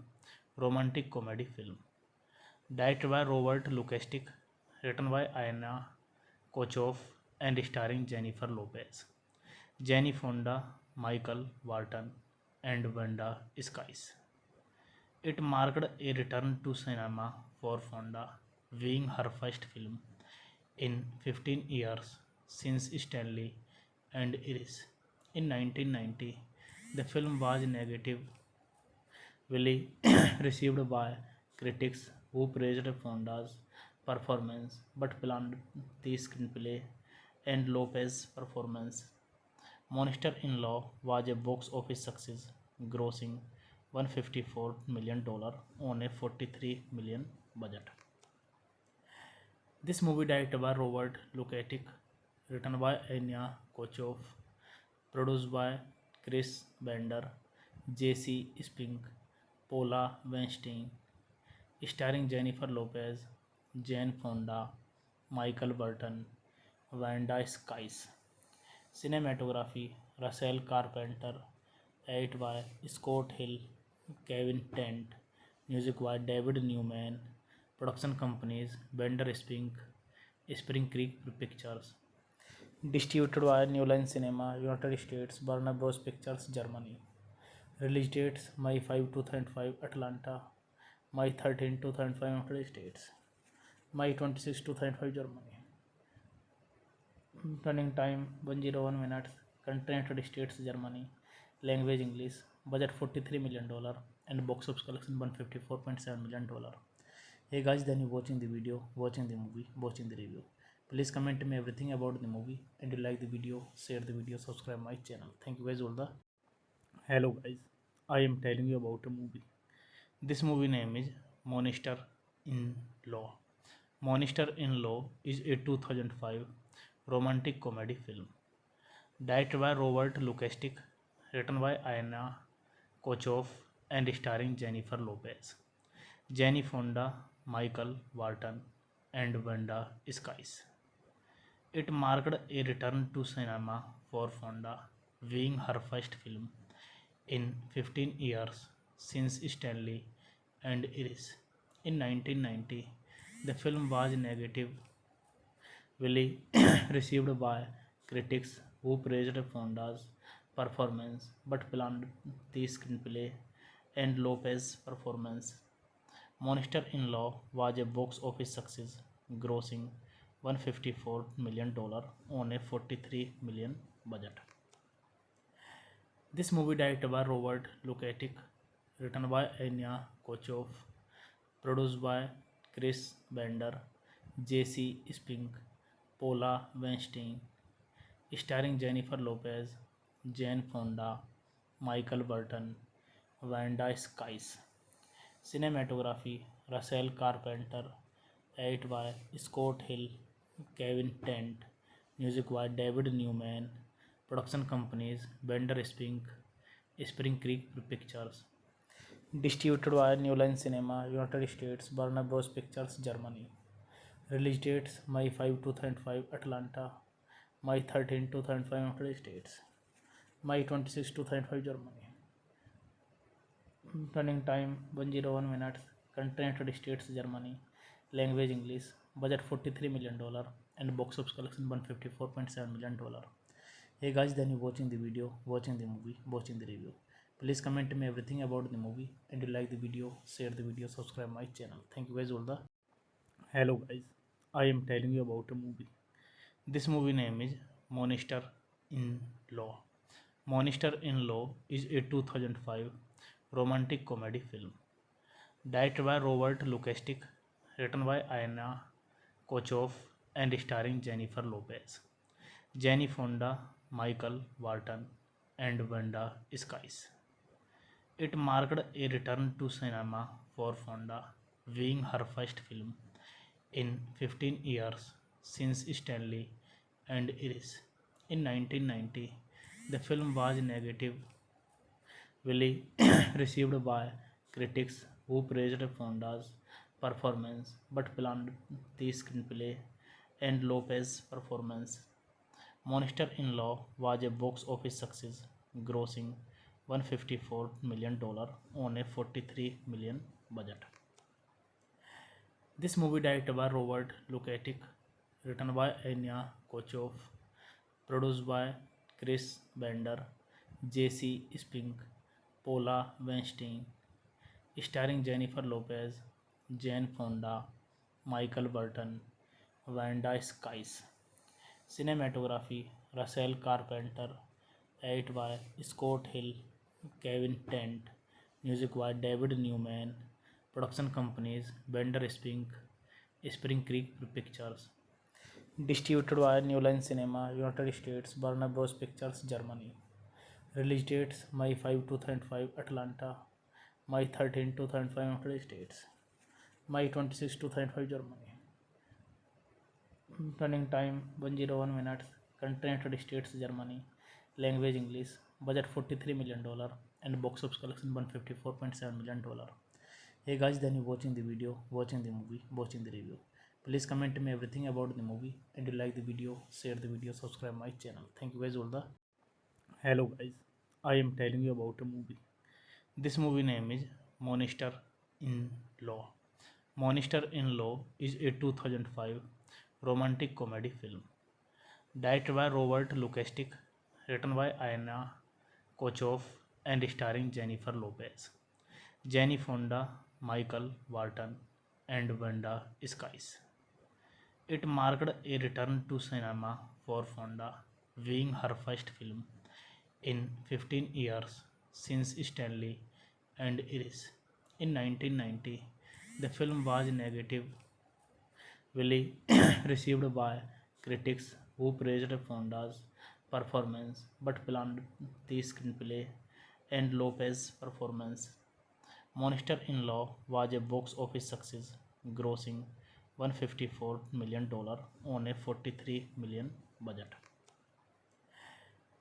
romantic comedy film directed by Robert Lukastik, written by Aina Kochov, and starring Jennifer Lopez, Jenny Fonda, Michael Walton, and Wanda Skies. It marked a return to cinema for Fonda, being her first film in 15 years since Stanley and Iris. In 1990, the film was negatively received by critics who praised Fonda's performance but blamed the screenplay and Lopez's performance. Monster in Law was a box office success, grossing $154 million on a $43 million budget. This movie directed by Robert Lukatic, written by Anya Kochov, produced by Chris Bender, J.C. Spink, Paula Weinstein, starring Jennifer Lopez, Jane Fonda, Michael Burton, Wanda Skies. Cinematography Russell Carpenter, edited by Scott Hill, Kevin Tent, music by David Newman, production companies Bender Spink, Spring Creek Pictures, distributed by New Line Cinema, United States, Warner Bros. Pictures, Germany. Release dates May 5, 2005, Atlanta, May 13, 2005, United States, May 26, 2005, Germany. Running time 101 minutes. Country United States, Germany. Language English. Budget $43 million and box office collection $154.7 million. Hey guys, then you watching the video, watching the movie, watching the review. Please comment me everything about the movie, and you like the video, share the video, subscribe my channel. Thank you guys all the. Hello guys, I am telling you about a movie. This movie name is Monster in Law. Monster in Law is a 2005 romantic comedy film directed by Robert Lukastik, written by Anna Kochov, and starring Jennifer Lopez, Jane Fonda, Michael Barton, and Wanda Skies. It marked a return to cinema for Fonda, being her first film in 15 years since Stanley and Iris. In 1990, the film was negatively received by critics who praised Fonda's performance but blamed the screenplay and Lopez's performance. Monster in Law was a box office success, grossing $154 million on a $43 million budget. This movie directed by Robert Lukatic, written by Anya Kochov, produced by Chris Bender, J.C. Spink, Paula Weinstein, starring Jennifer Lopez, Jane Fonda, Michael Burton, Wanda Skies. Cinematography Russell Carpenter, edited by Scott Hill, Kevin Tent, music by David Newman, production companies Bender Spink, Spring Creek Pictures, distributed by New Line Cinema, United States, Warner Bros. Pictures, Germany. Release dates May 5, 2005, Atlanta, May 13, 2005, United States, May 26, 2005, Germany. Running time 101 minutes. Country United States, Germany. Language English. Budget $43 million and box office collection $154.7 million. Hey guys, then you watching the video, watching the movie, watching the review. Please comment me everything about the movie, and you like the video, share the video, subscribe my channel. Thank you guys all the. Hello guys, I am telling you about a movie. This movie name is Monster in Law. Monster in Law is a 2005 romantic comedy film directed by Robert Lukastik, written by Anna Kochov, and starring Jennifer Lopez, Jane Fonda, Michael Barton, and Wanda Skies. It marked a return to cinema for Fonda, being her first film in 15 years since Stanley and Iris. In 1990, the film was negatively received by critics who praised Fonda's performance but blamed the screenplay and Lopez's performance. Monster in Law was a box office success, grossing $154 million on a $43 million budget. This movie directed by Robert Lukatic, written by Anya Kochov, produced by Chris Bender, J.C. Spink, Paula Weinstein, starring Jennifer Lopez, Jane Fonda, Michael Burton, Wanda Skies. Cinematography Russell Carpenter. Edit by Scott Hill, Kevin Tent. Music by David Newman. Production companies Bender Spring Creek Pictures. Distributed by New Line Cinema, United States, Warner Bros. Pictures, Germany. Release dates May 5, 2005, Atlanta. May 13, 2005, United States. May 26, 2005, Germany. Running time 101 minutes. Country United States, Germany. Language English. Budget $43 million and box office collection $154.7 million. Hey guys, then you watching the video, watching the movie, watching the review. Please comment me everything about the movie, and you like the video, share the video, subscribe my channel. Thank you guys all the. Hello guys, I am telling you about a movie. This movie name is Monster in Law. Monster in Law is a 2005 romantic comedy film directed by Robert Lukastik, written by Anna Kochov, and starring Jennifer Lopez, Jenny Fonda, Michael Walton, and Wanda Skies. It marked a return to cinema for Fonda, being her first film in 15 years since Stanley and Iris. In 1990, the film was negatively received by critics who praised Fonda's performance but blamed the screenplay and Lopez's performance. Monster in Law was a box office success, grossing $154 million on a $43 million budget.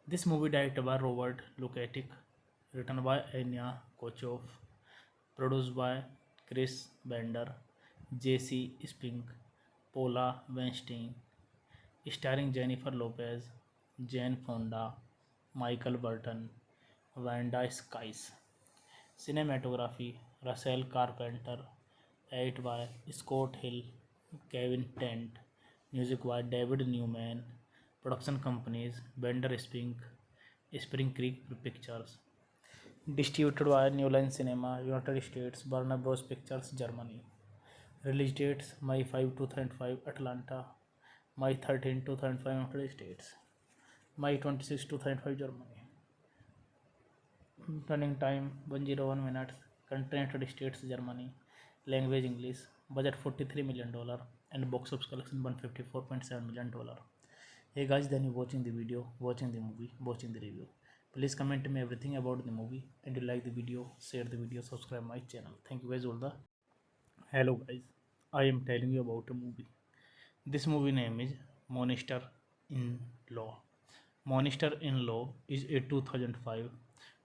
This movie directed by Robert Lukatic, written by Anya Kochov, produced by Chris Bender, J.C. Spink, Paula Weinstein, starring Jennifer Lopez, Jane Fonda, Michael Burton, Wanda Skies. Cinematography Russell Carpenter. Edit by Scott Hill, Kevin Tent. Music by David Newman. Production companies Bender Spring Creek Pictures. Distributed by New Line Cinema, United States, Warner Bros. Pictures, Germany. Release dates May 5, 2005, Atlanta. May 13, 2005, United States. May 26, 2005, Germany. Running time 101 minutes. Country United States, Germany. Language English. Budget $43 million and box office collection $154.7 million. Hey guys, then you watching the video, watching the movie, watching the review. Please comment me everything about the movie, and you like the video, share the video, subscribe my channel. Thank you guys all the. Hello guys, I am telling you about a movie. This movie name is Monster in Law. Monster in Law is a 2005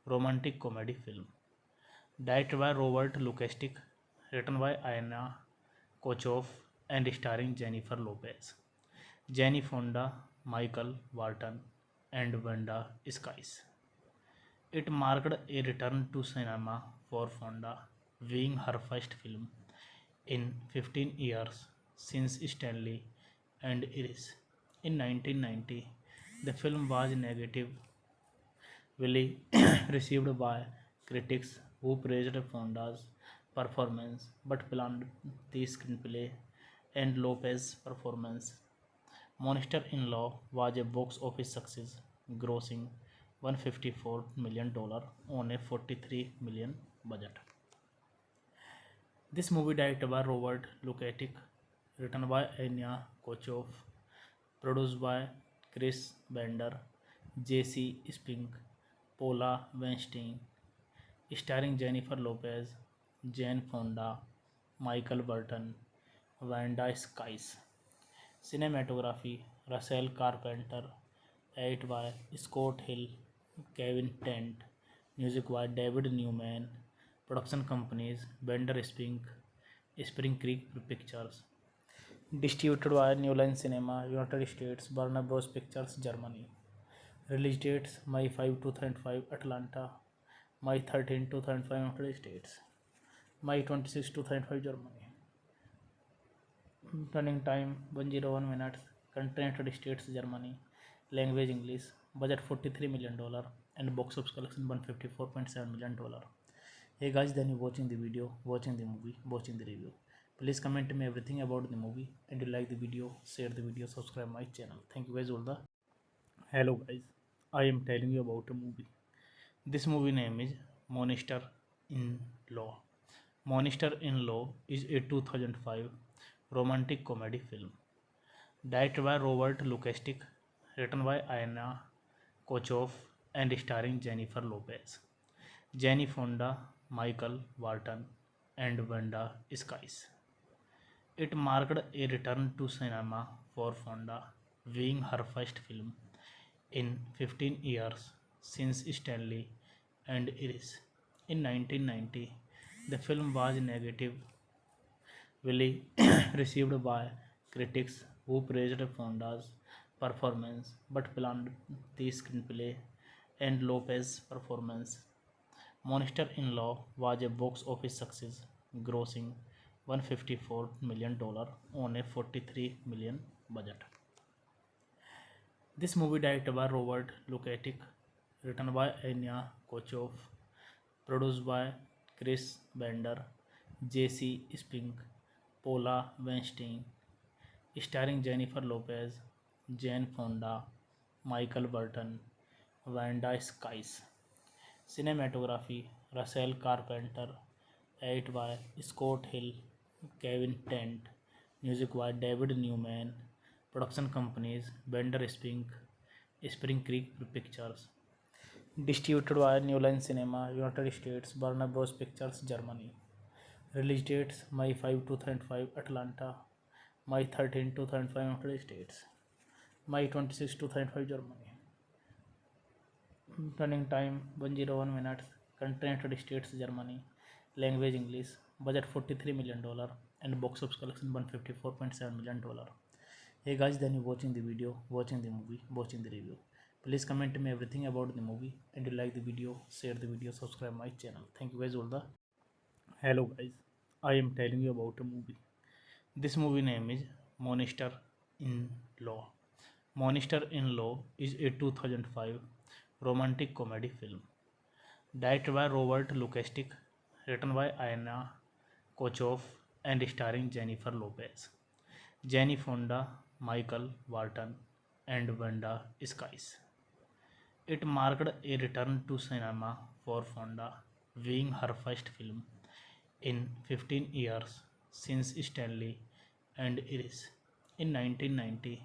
romantic comedy film directed by Robert Lukastik, written by Anna Kochov, and starring Jennifer Lopez, Jenny Fonda, Michael Walton, and Wanda Skies. It marked a return to cinema for Fonda, being her first film in 15 years since Stanley and Iris. In 1990, the film was negatively received by critics who praised Fonda's performance but blamed the screenplay and Lopez's performance. Monster in Law was a box office success, grossing $154 million on a $43 million budget. This movie directed by Robert Lukatic, written by Anya Kochov, produced by Chris Bender, J.C. Spink, Paula Weinstein, starring Jennifer Lopez, Jane Fonda, Michael Burton, Wanda Skies. Cinematography Russell Carpenter. Edit by Scott Hill, Kevin Tent. Music by David Newman. Production companies Bender Spring Creek Pictures. Distributed by New Line Cinema, United States, Warner Bros. Pictures, Germany. Release dates May 5, 2005, Atlanta. May 13, 2005, United States. May 26, 2005, Germany. Running time 101 minutes. Country United States, Germany. Language English. Budget $43 million and box office collection $154.7 million. Hey guys, then you watching the video, watching the movie, watching the review. Please comment me everything about the movie, and you like the video, share the video, subscribe my channel. Thank you guys all the. Hello guys, I am telling you about a movie. This movie name is Monster in Law. Monster in Law is a 2005 romantic comedy film directed by Robert Lukastik, written by Aina Kochov, and starring Jennifer Lopez, Jenny Fonda, Michael Walton, and Wanda Skies. It marked a return to cinema for Fonda, being her first film in 15 years since Stanley and Iris. In 1990, the film was negatively received by critics who praised Fonda's performance but blamed the screenplay and Lopez's performance. Monster in Law was a box office success, grossing $154 million on a $43 million budget. This movie directed by Robert Lukatic, written by Anya Kochov, produced by Chris Bender, J.C. Spink, Paula Weinstein, starring Jennifer Lopez, Jane Fonda, Michael Burton, Wanda Skies. Cinematography Russell Carpenter, edited by Scott Hill, Kevin Tent, music by David Newman, production companies Bender Spink, Spring Creek Pictures, distributed by New Line Cinema, United States, Warner Bros. Pictures, Germany. Release dates May 5, 2005, Atlanta, May 13, 2005, United States, May 26, 2005, Germany. Running time 101 minutes. Country United States, Germany. Language English. Budget $43 million and box office collection $154.7 million. Hey guys, then you watching the video, watching the movie, watching the review. Please comment me everything about the movie, and you like the video, share the video, subscribe my channel. Thank you guys all the. Hello guys, I am telling you about a movie. This movie name is Monster in Law. Monster in Law is a 2005 romantic comedy film directed by Robert Lukastik, written by Aina Kochov, and starring Jennifer Lopez, Jenny Fonda, Michael Walton, and Wanda Skies. It marked a return to cinema for Fonda, being her first film in 15 years since Stanley and Iris. In 1990,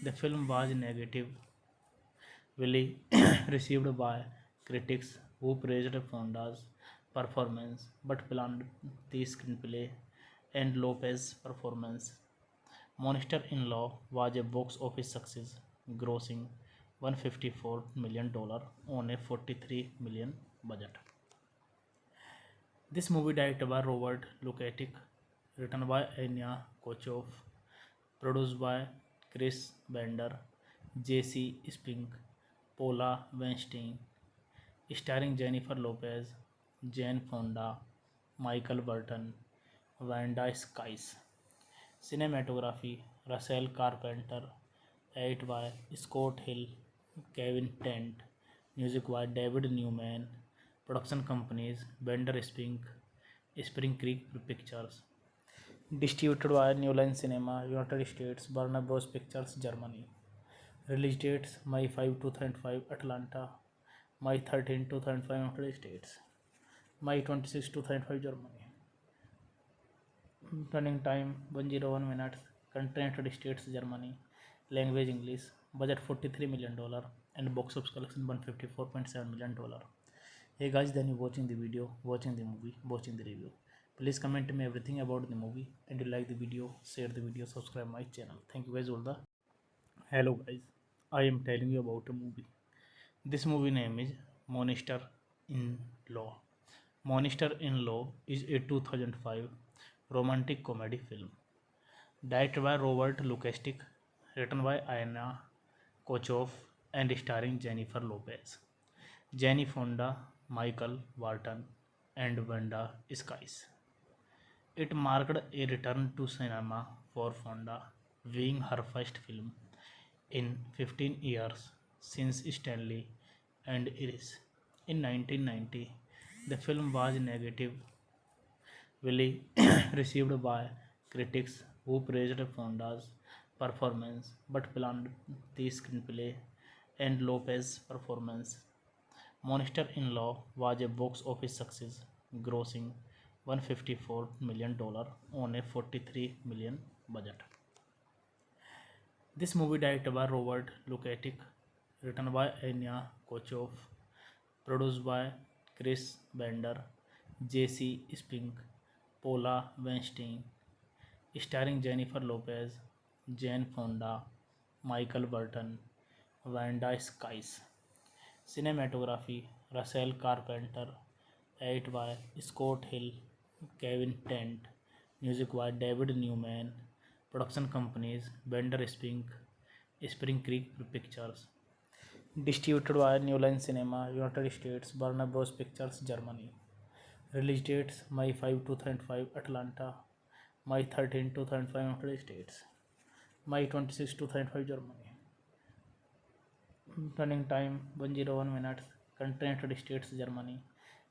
the film was negatively received by critics who praised Fonda's performance but blamed the screenplay and Lopez's performance. Monster in Law was a box office success, grossing $154 million on a $43 million budget. This movie directed by Robert Lukatic, written by Anya Kochov, produced by Chris Bender, J.C. Spink, Paula Weinstein, starring Jennifer Lopez, Jenny Fonda, Michael Burton, Wanda Skies. Cinematography Russell Carpenter, edited by Scott Hill, Kevin Tent, music by David Newman, production companies Bender Spink, Spring Creek Pictures, critics who praised Fonda's performance but blamed the screenplay and Lopez's performance. Monster in Law was a box office success, grossing $154 million on a $43 million budget. This movie directed by Robert Lukatic, written by Anya Kochov, produced by Chris Bender, J.C. Spink, Paula Weinstein, starring Jennifer Lopez, Jane Fonda, Michael Burton, Wanda Skies. Cinematography Russell Carpenter, edited by Scott Hill, Kevin Tent, music by David Newman, production companies Bender Spink, Spring Creek Pictures, distributed by New Line Cinema, United States, Warner Bros. Pictures, Germany. Release dates May 5, 2005, Atlanta, May 13, 2005, United States, May 26, 2005, Germany. Running time 101 minutes. Country United States, Germany. Language English. Budget $43 million and box office collection $154.7 million. Hey guys, then you watching the video, watching the movie, watching the review. Please comment me everything about the movie, and you like the video, share the video, subscribe my channel. Thank you guys all the. Hello guys, I am telling you about a movie. This movie name is Monster in Law. Monster in Law is a 2005 romantic comedy film directed by Robert Lukastik, written by Anya Kochov, and starring Jennifer Lopez, Jenny Fonda, Michael Walton, and Wanda Skies. It marked a return to cinema for Fonda, being her first film in 15 years since Stanley and Iris. In 1990, the film was negatively received by critics who praised Fonda's performance but planned the screenplay and Lopez's performance. Monster in Law was a box office success, grossing $154 million on a $43 million budget. This movie directed by Robert Lukatic, written by Anya Kochov, produced by Chris Bender, J.C. Spink, Paula Weinstein, starring Jennifer Lopez, Jane Fonda, Michael Burton, Wanda Skies. Cinematography Russell Carpenter, edit by Scott Hill, Kevin Tent, music by David Newman, production companies Bender Spink, Spring Creek Pictures, distributed by New Line Cinema, United States, Warner Bros. Pictures, Germany. Release dates May 5, 2005, Atlanta, May 13, 2005, United States, May 26, 2005, Germany. Running time 101 minutes. Country United States, Germany.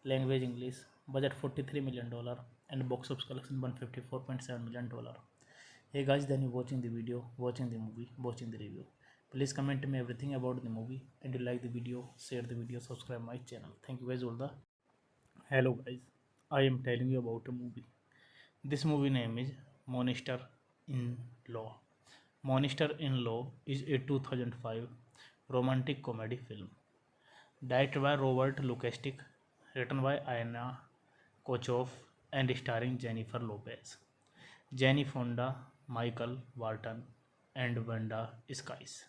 Language English. Budget $43 million and box office collection $154.7 million. Hey guys, then you watching the video, watching the movie, watching the review. Please comment me everything about the movie, and you like the video, share the video, subscribe my channel. Thank you guys all the. Hello guys, I am telling you about a movie. This movie name is Monster in Law. Monster in Law is a 2005 romantic comedy film directed by Robert Lukastik, written by Anna Kochov, and starring Jennifer Lopez, Jenny Fonda, Michael Barton, and Wanda Skies.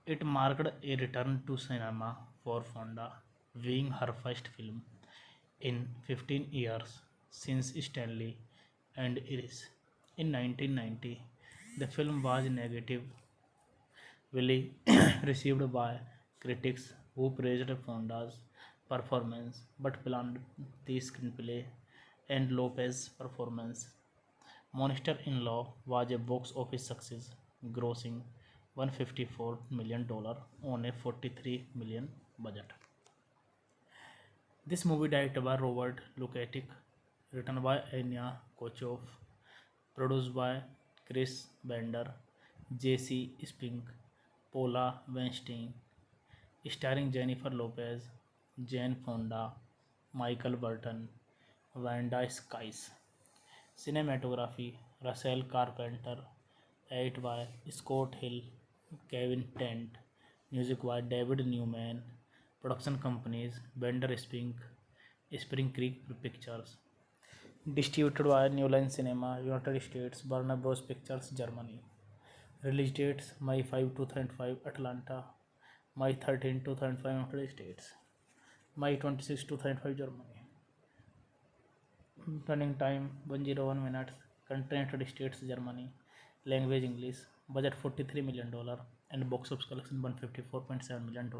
It marked a return to cinema for Fonda, being her first film in 15 years since Stanley and Iris. In 1990, the film was negatively received by critics who praised Fonda's performance but planned the screenplay and Lopez's performance. Monster in Law was a box office success, grossing $154 million on a $43 million budget. This movie directed by Robert Lukatic, written by Anya Kochov, produced by Chris Bender, J.C. Spink, Paula Weinstein, starring Jennifer Lopez, Jane Fonda, Michael Burton, Wanda Skies. Cinematography Russell Carpenter, edit by Scott Hill, Kevin Tent, music by David Newman, production companies Bender Spink, Spring Creek Pictures, distributed by New Line Cinema, United States, Warner Bros. Pictures, Germany. Release dates May 5, 2005, Atlanta, May 13, 2005, United States, May 26, 2005, Germany. Running time 101 minutes. Country United States, Germany. Language English. Budget $43 million and box office collection $154.7 million.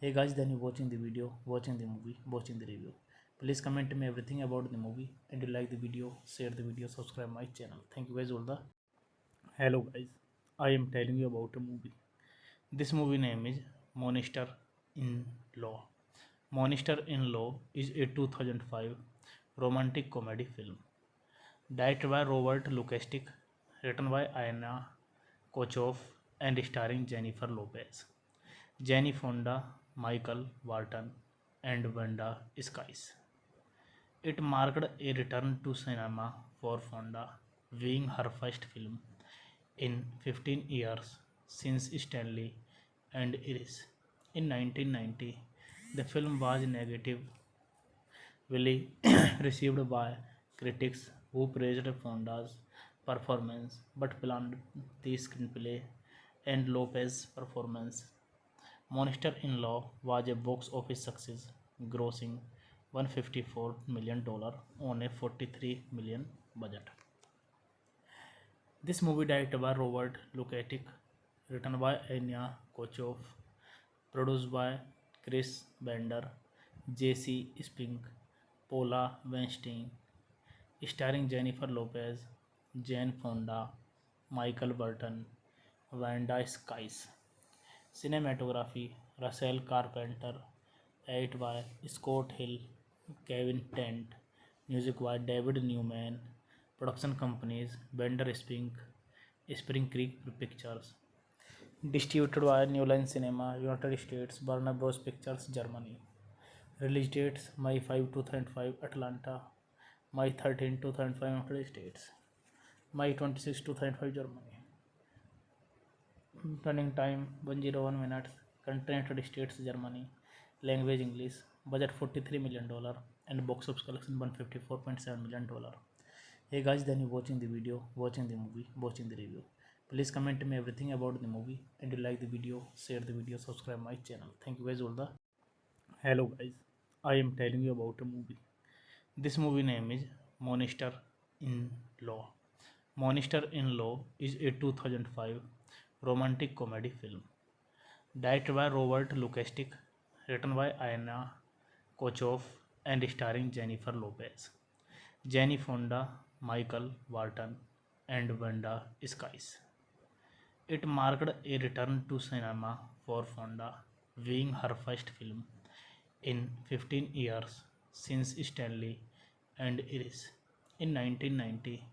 Hey guys, then you watching the video, watching the movie, watching the review. Please comment me everything about the movie, and you like the video, share the video, subscribe my channel. Thank you guys all the. Hello guys, I am telling you about a movie. This movie name is Monster in Law. Monster in Law is a 2005 romantic comedy film directed by Robert Lukastik, written by Anna Kochov, and starring Jennifer Lopez, Jenny Fonda, Michael Barton, and Wanda Skies. It marked a return to cinema for Fonda, being her first film in 15 years since Stanley and Iris. In 1990, the film was negatively received by critics who praised Fonda's performance but planned the screenplay and Lopez's performance. Monster in Law was a box office success, grossing $154 million on a $43 million budget. This movie directed by Robert Lukatic, written by Anya Kochov, produced by Chris Bender, J.C. Spink, Paula Weinstein, starring Jennifer Lopez, Jane Fonda, Michael Burton, Wanda Skies. Cinematography Russell Carpenter, edit by Scott Hill, Kevin Tent, music by David Newman, Production companies Bender Spring Creek Pictures. Distributed by New Line Cinema, United States, Warner Bros. Pictures, Germany. Release dates May 5, 2005, Atlanta. May 13, 2005, United States. May 26, 2005, Germany. Running time 101 minutes. Country United States, Germany. Language English. Budget $43 million and box office collection $154.7 million. Hey guys, then you watching the video, watching the movie, watching the review. Please comment me everything about the movie, and you like the video, share the video, subscribe my channel. Thank you guys all the. Hello guys, I am telling you about a movie. This movie name is Monster in Law. Monster in Law is a 2005 romantic comedy film directed by Robert Lukastik, written by Anna Kochov, and starring Jennifer Lopez, Jane Fonda, Michael Walton, and Wanda Skies. It marked a return to cinema for Fonda, being her first film in 15 years since Stanley and Iris. In 1990,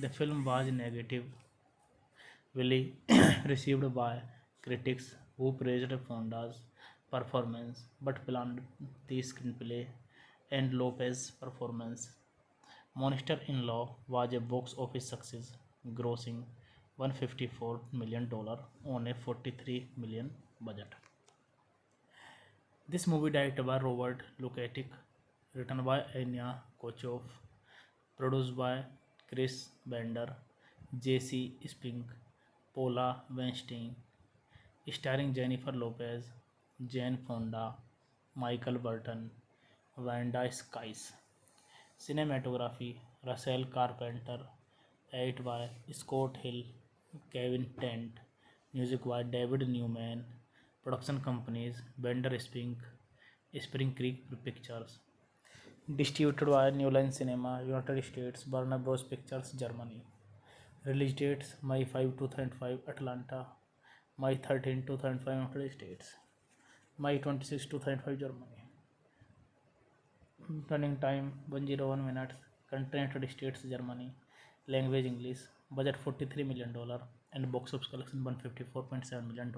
the film was negatively received by critics who praised Fonda's performance but blamed the screenplay and Lopez's performance. Monster in Law was a box office success, grossing $154 million on a $43 million budget. This movie directed by Robert Lukatic, written by Anya Kochov, produced by Chris Bender, J.C. Spink, Paula Weinstein, starring Jennifer Lopez, Jane Fonda, Michael Burton, Wanda Skies. Cinematography Russell Carpenter, edited by Scott Hill, Kevin Tent, music by David Newman, production companies Bender Spring Creek Pictures. Distributed by New Line Cinema, United States, Warner Bros. Pictures, Germany. Release dates May 5, 2005, Atlanta. May 13, 2005, United States. May 26, 2005, Germany. Running time 101 minutes. Country United States, Germany. Language English. Budget $43 million and box office collection $154.7 million.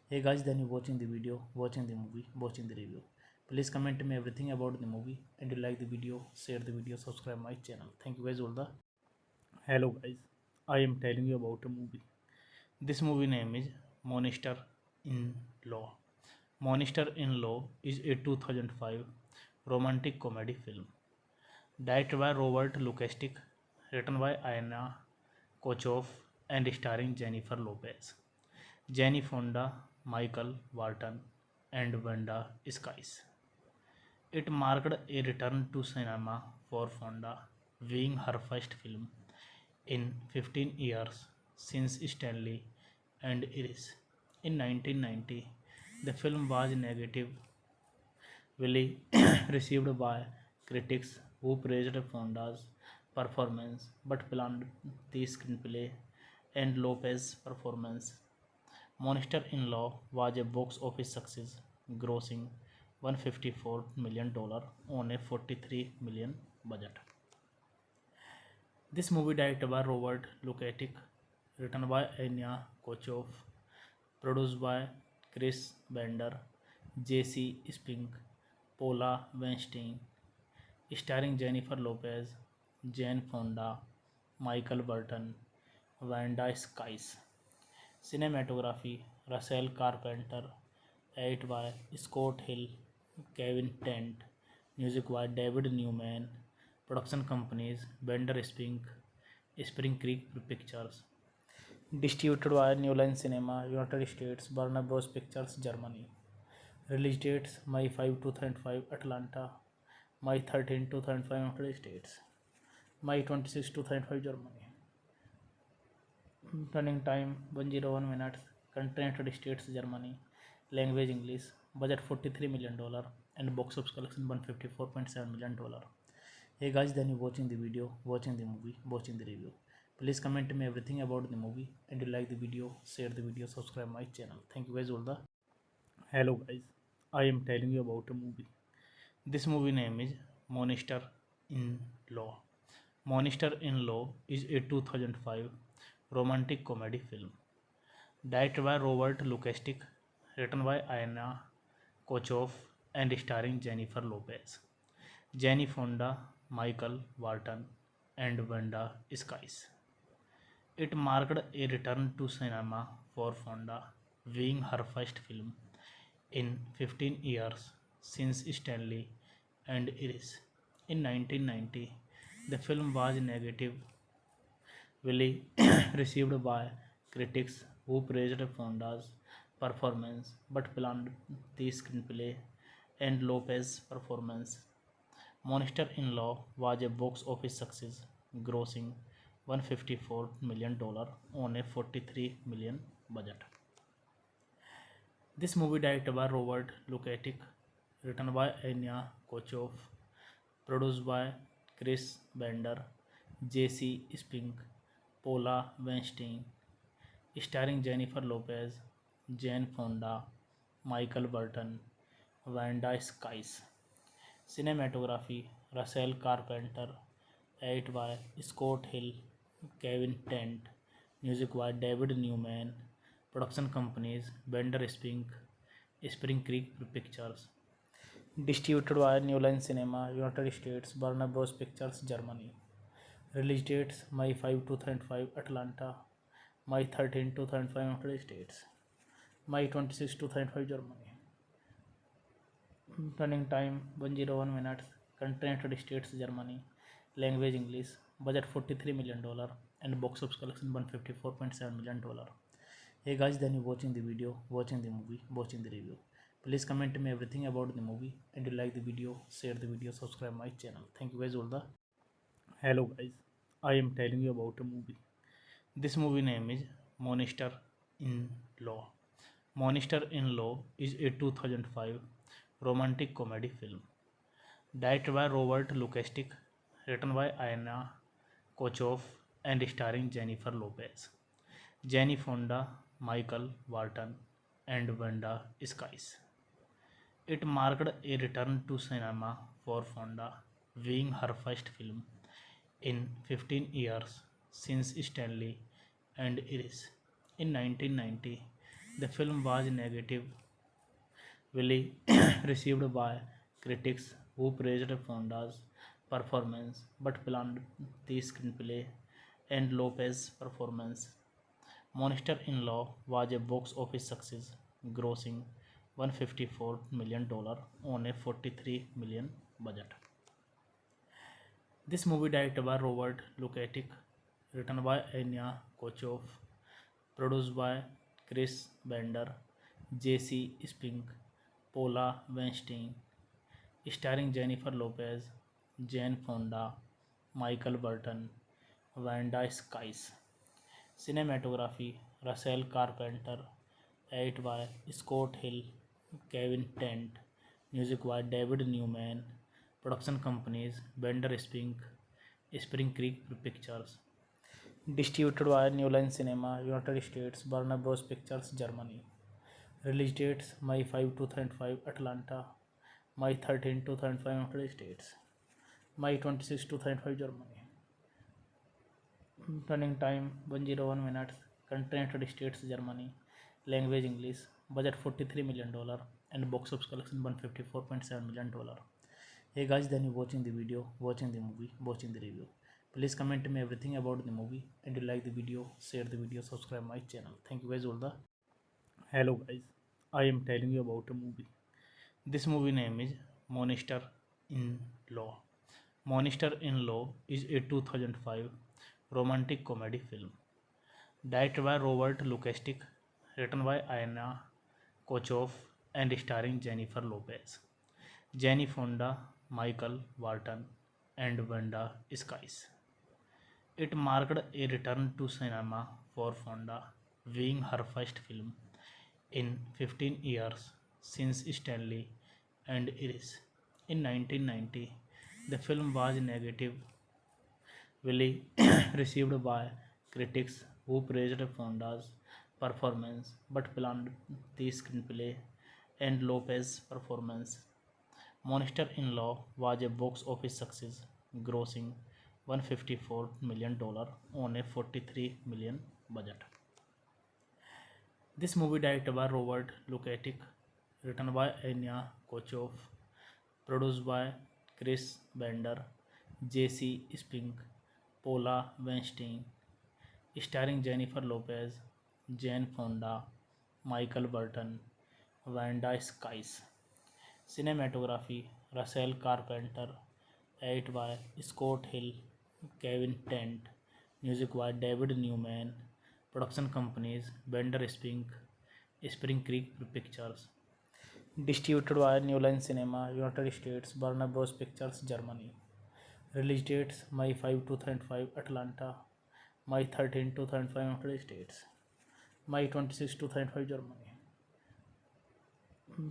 Hey guys, then you watching the video, watching the movie, watching the review. Please comment me everything about the movie, and you like the video, share the video, subscribe my channel. Thank you guys all the. Hello guys, I am telling you about a movie. This movie name is Monster in Law. Monster in Law is a 2005 romantic comedy film directed by Robert Lukastik, written by Anna Kochov, and starring Jennifer Lopez, Jane Fonda, Michael Walton, and Wanda Skies. It marked a return to cinema for Fonda, being her first film in 15 years since Stanley and Iris. In 1990, the film was negatively received by critics who praised Fonda's performance but blamed the screenplay and Lopez's performance. Monster in Law was a box office success, grossing $154 million on a $43 million budget. This movie directed by Robert Lukatic, written by Anya Kochov, produced by Chris Bender, J.C. Spink, Paula Weinstein, starring Jennifer Lopez, Jane Fonda, Michael Burton, Wanda Skies. Cinematography Russell Carpenter, edited by Scott Hill, Kevin Tent, music by David Newman, production companies Bender Spring Creek Pictures. Distributed by New Line Cinema, United States, Warner Bros. Pictures, Germany. Release dates May 5, 2005, Atlanta. May 13, 2005, United States. May 26, 2005, Germany. Running time 101 minutes. Country United States, Germany. Language English. Budget $43 million and box office collection $154.7 million. Hey guys, then you watching the video, watching the movie, watching the review. Please comment me everything about the movie, and you like the video, share the video, subscribe my channel. Thank you guys all the. Hello guys, I am telling you about a movie. This movie name is Monster in Law. Monster-in-Law is a 2005 romantic comedy film directed by Robert Lukasik, written by Anna Kochov, and starring Jennifer Lopez, Jane Fonda, Michael Walton, and Wanda Skies. It marked a return to cinema for Fonda, being her first film in 15 years since Stanley and Iris. In 1990, the film was negatively received by critics who praised Fonda's performance but blamed the screenplay and Lopez's performance. Monster-in-Law was a box office success, grossing $154 million on a $43 million budget. This movie directed by Robert Lukatic, written by Anya Kochov, produced by Chris Bender, J.C. Spink, Paula Weinstein, starring Jennifer Lopez, Jane Fonda, Michael Burton, Wanda Skies. Cinematography Russell Carpenter, edit by Scott Hill, Kevin Tent, music by David Newman, production companies Bender Spink, Spring Creek Pictures, distributed by New Line Cinema, United States, Warner Bros. Pictures, Germany. Release dates May 5, 2005, Atlanta, May 13, 2005, United States, May 26, 2005, Germany. Running time 101 minutes. Country United States, Germany. Language English. Budget $43 million and box office collection $154.7 million. Hey guys, then you watching the video, watching the movie, watching the review. Please comment me everything about the movie, and you like the video, share the video, subscribe my channel. Thank you guys all the. Hello guys, I am telling you about a movie. This movie name is Monster in Law. Monster in Law is a 2005 romantic comedy film directed by Robert Lukasik, written by Anna Kochov, and starring Jennifer Lopez, Jane Fonda, Michael Walton, and Wanda Skies. It marked a return to cinema for Fonda, being her first film in 15 years since Stanley and Iris. In 1990, the film was negatively received by critics who praised Fonda's performance but blamed the screenplay and Lopez's performance. Monster-in-Law was a box office success, grossing $154 million on a $43 million budget. This movie directed by Robert Lukatic, written by Anya Kochov, produced by Chris Bender, J.C. Spink, Paula Weinstein, starring Jennifer Lopez, Jane Fonda, Michael Burton, Wanda Skies. Cinematography Russell Carpenter, edit by Scott Hill, Kevin Tent, music by David Newman, production companies Bender Spink, Spring Creek Pictures, distributed by New Line Cinema, United States, Warner Bros. Pictures, Germany. Release dates May 5, 2005, Atlanta, May 13, 2005, United States, May 26, 2005, Germany. Running time 101 minutes. Country United States, Germany. Language English. Budget $43 million and box office collection $154.7 million. Hey guys, then you watching the video, watching the movie, watching the review. Please comment me everything about the movie, and you like the video, share the video, subscribe my channel. Thank you guys all the. Hello guys, I am telling you about a movie. This movie name is Monster in Law. Monster in Law is a 2005 romantic comedy film directed by Robert Lukasik, written by Anna Kochov, and starring Jennifer Lopez, Jane Fonda, Michael Walton, and Wanda Skies. It marked a return to cinema for Fonda, being her first film in 15 years since Stanley and Iris. In 1990, the film was negatively received by critics who praised Fonda's performance but blamed the screenplay and Lopez's performance. Monster-in-Law was a box office success, grossing $154 million on a $43 million budget. This movie directed by Robert Lukatic, written by Anya Kochov, produced by Chris Bender, J.C. Spink, Paula Weinstein, starring Jennifer Lopez, Jane Fonda, Michael Burton, Wanda Skies. Cinematography Russell Carpenter, edit by Scott Hill, Kevin Tent, music by David Newman, production companies Bender Spink, Spring Creek Pictures, distributed by New Line Cinema, United States, Warner Bros. Pictures, Germany. Release dates May 5, 2005, Atlanta, May 13, 2005, United States, May 26, 2005, Germany.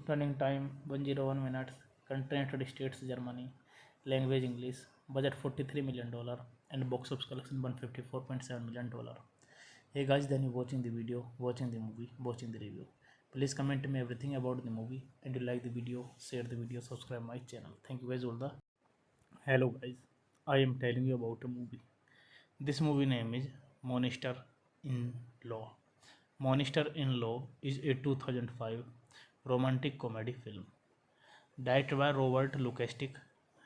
Running time 101 minutes. Country United States, Germany. Language English. Budget $43 million and box office collection $154.7 million. Hey guys, then you watching the video, watching the movie, watching the review. Please comment me everything about the movie, and you like the video, share the video, subscribe my channel. Thank you guys all the. Hello guys, I am telling you about a movie. This movie name is Monster in Law. Monster in Law is a 2005 romantic comedy film directed by Robert Lukastik,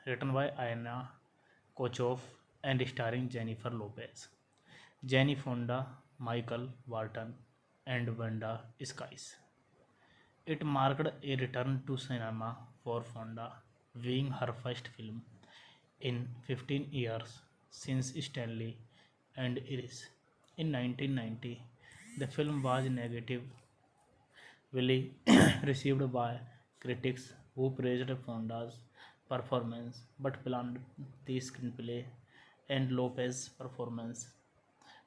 written by Anna Kochov, and starring Jennifer Lopez, Jane Fonda, Michael Barton, and Wanda Skies. It marked a return to cinema for Fonda, being her first film in 15 years since Stanley and Iris. In 1990, the film was negatively received by critics who praised Fonda's performance but blamed the screenplay and Lopez's performance.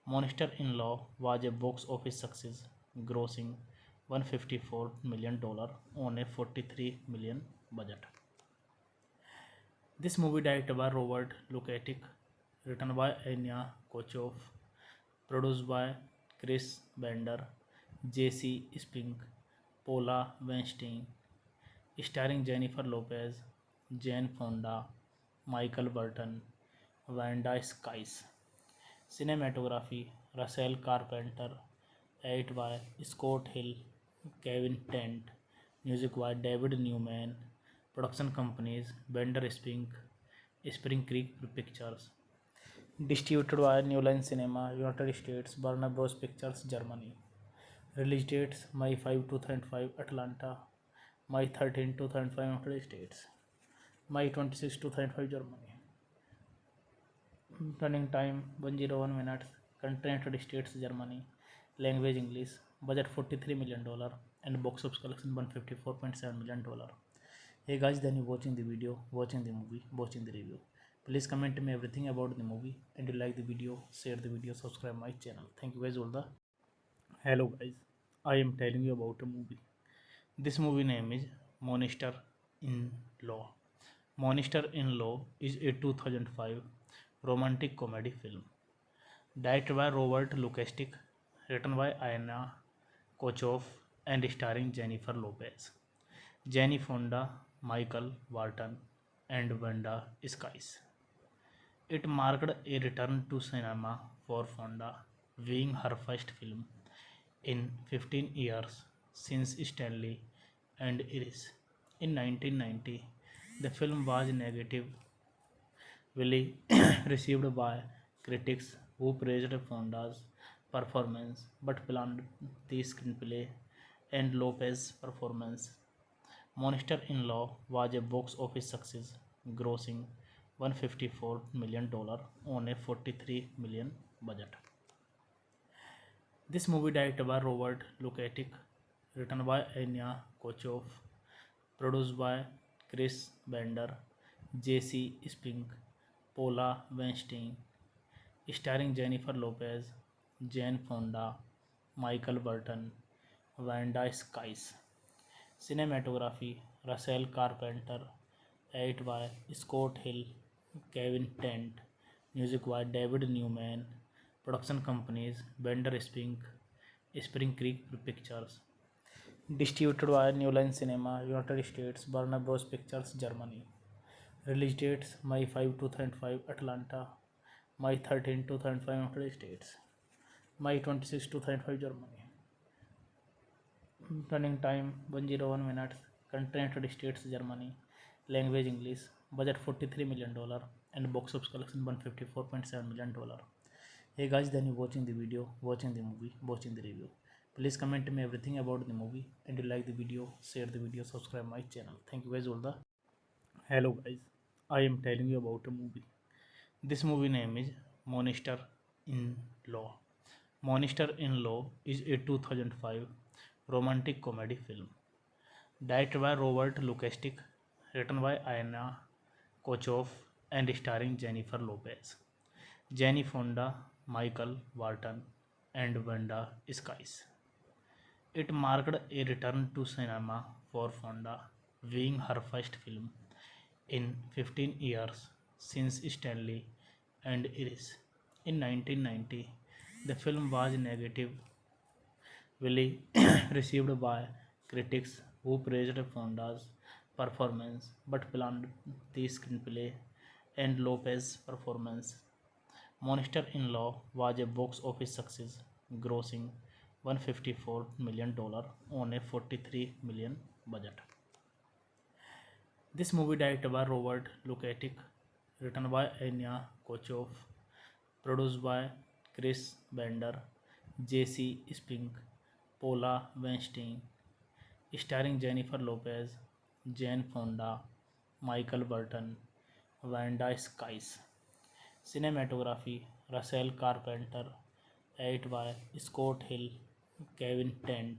Monster in Law was a box office success, grossing $154 million on a $43 million budget. This movie directed by Robert Lukatic, written by Anya Kochov, produced by Chris Bender, J.C. Spink, Paula Weinstein, starring Jennifer Lopez, Jane Fonda, Michael Burton, Wanda Skies. Cinematography Russell Carpenter, edit by Scott Hill, Kevin Tent, music by David Newman, production companies Bender Spink, Spring Creek Pictures, distributed by New Line Cinema, United States, Warner Bros. Pictures, Germany. Release dates May 5, 2005, Atlanta, May 13, 2005, United States, May 26, 2005, Germany. Running time 101 minutes. Country United States, Germany. Language English. Budget $43 million and box office collection $154.7 million. May 13, 2005, United States, May 26, 2005, Germany. Running time 101 minutes. Country United States, Germany. Language English. Budget $43 million and box office collection $154.7 million. Hey guys, then you watching the video, watching the movie, watching the review. Please comment me everything about the movie, and you like the video, share the video, subscribe my channel. Thank you guys all the. Hello guys, I am telling you about a movie. This movie name is Monster in Law. Monster in Law is a 2005 romantic comedy film directed by Robert Lukastik, written by Anna Kochov, and starring Jennifer Lopez, Jane Fonda, Michael Barton, and Wanda Skies. It marked a return to cinema for Fonda, being her first film in 15 years since Stanley and Iris. In 1990, the film was negatively received by critics who praised Fonda's performance but blamed the screenplay and Lopez's performance. Monster in Law was a box office success, grossing $154 million on a $43 million budget. This movie directed by Robert Lukatic, written by Anya Kochov, produced by Chris Bender, J.C. Spink, Paula Weinstein, starring Jennifer Lopez, Jane Fonda, Michael Burton, Wanda Skies. Cinematography Russell Carpenter, edit by Scott Hill, Kevin Tent, music by David Newman, production companies Bender Spink, Spring Creek Pictures, distributed by New Line Cinema, United States, Warner Bros. Pictures, Germany. Release dates May 5, 2005, Atlanta, May 13, 2005 United States, May 26, 2005 Germany. Running time 101 minutes. Country United States Germany. Language English. Budget $43 million and box office collection $154.7 million. Hey guys, then you watching the video, watching the movie, watching the review. Please comment me everything about the movie, and you like the video, share the video, subscribe my channel. Thank you guys all the. Hello guys, I am telling you about a movie. This movie name is Monster in Law. Monster in Law is a 2005 romantic comedy film directed by Robert Lukastik, written by Anna Kochov, and starring Jennifer Lopez, Jenny Fonda, Michael Walton, and Wanda Skies. It marked a return to cinema for Fonda, being her first film in 15 years since Stanley and Iris. In 1990, the film was negatively received by critics who praised Fonda's performance but blamed the screenplay and Lopez's performance. Monster in Law was a box office success, grossing $154 million on a $43 million budget. This movie directed by Robert Lukatic, written by Anya Kochov, produced by Chris Bender, J.C. Spink, Paula Weinstein, starring Jennifer Lopez, Jane Fonda, Michael Burton, Wanda Skies. Cinematography Russell Carpenter, edited by Scott Hill, Kevin Tent,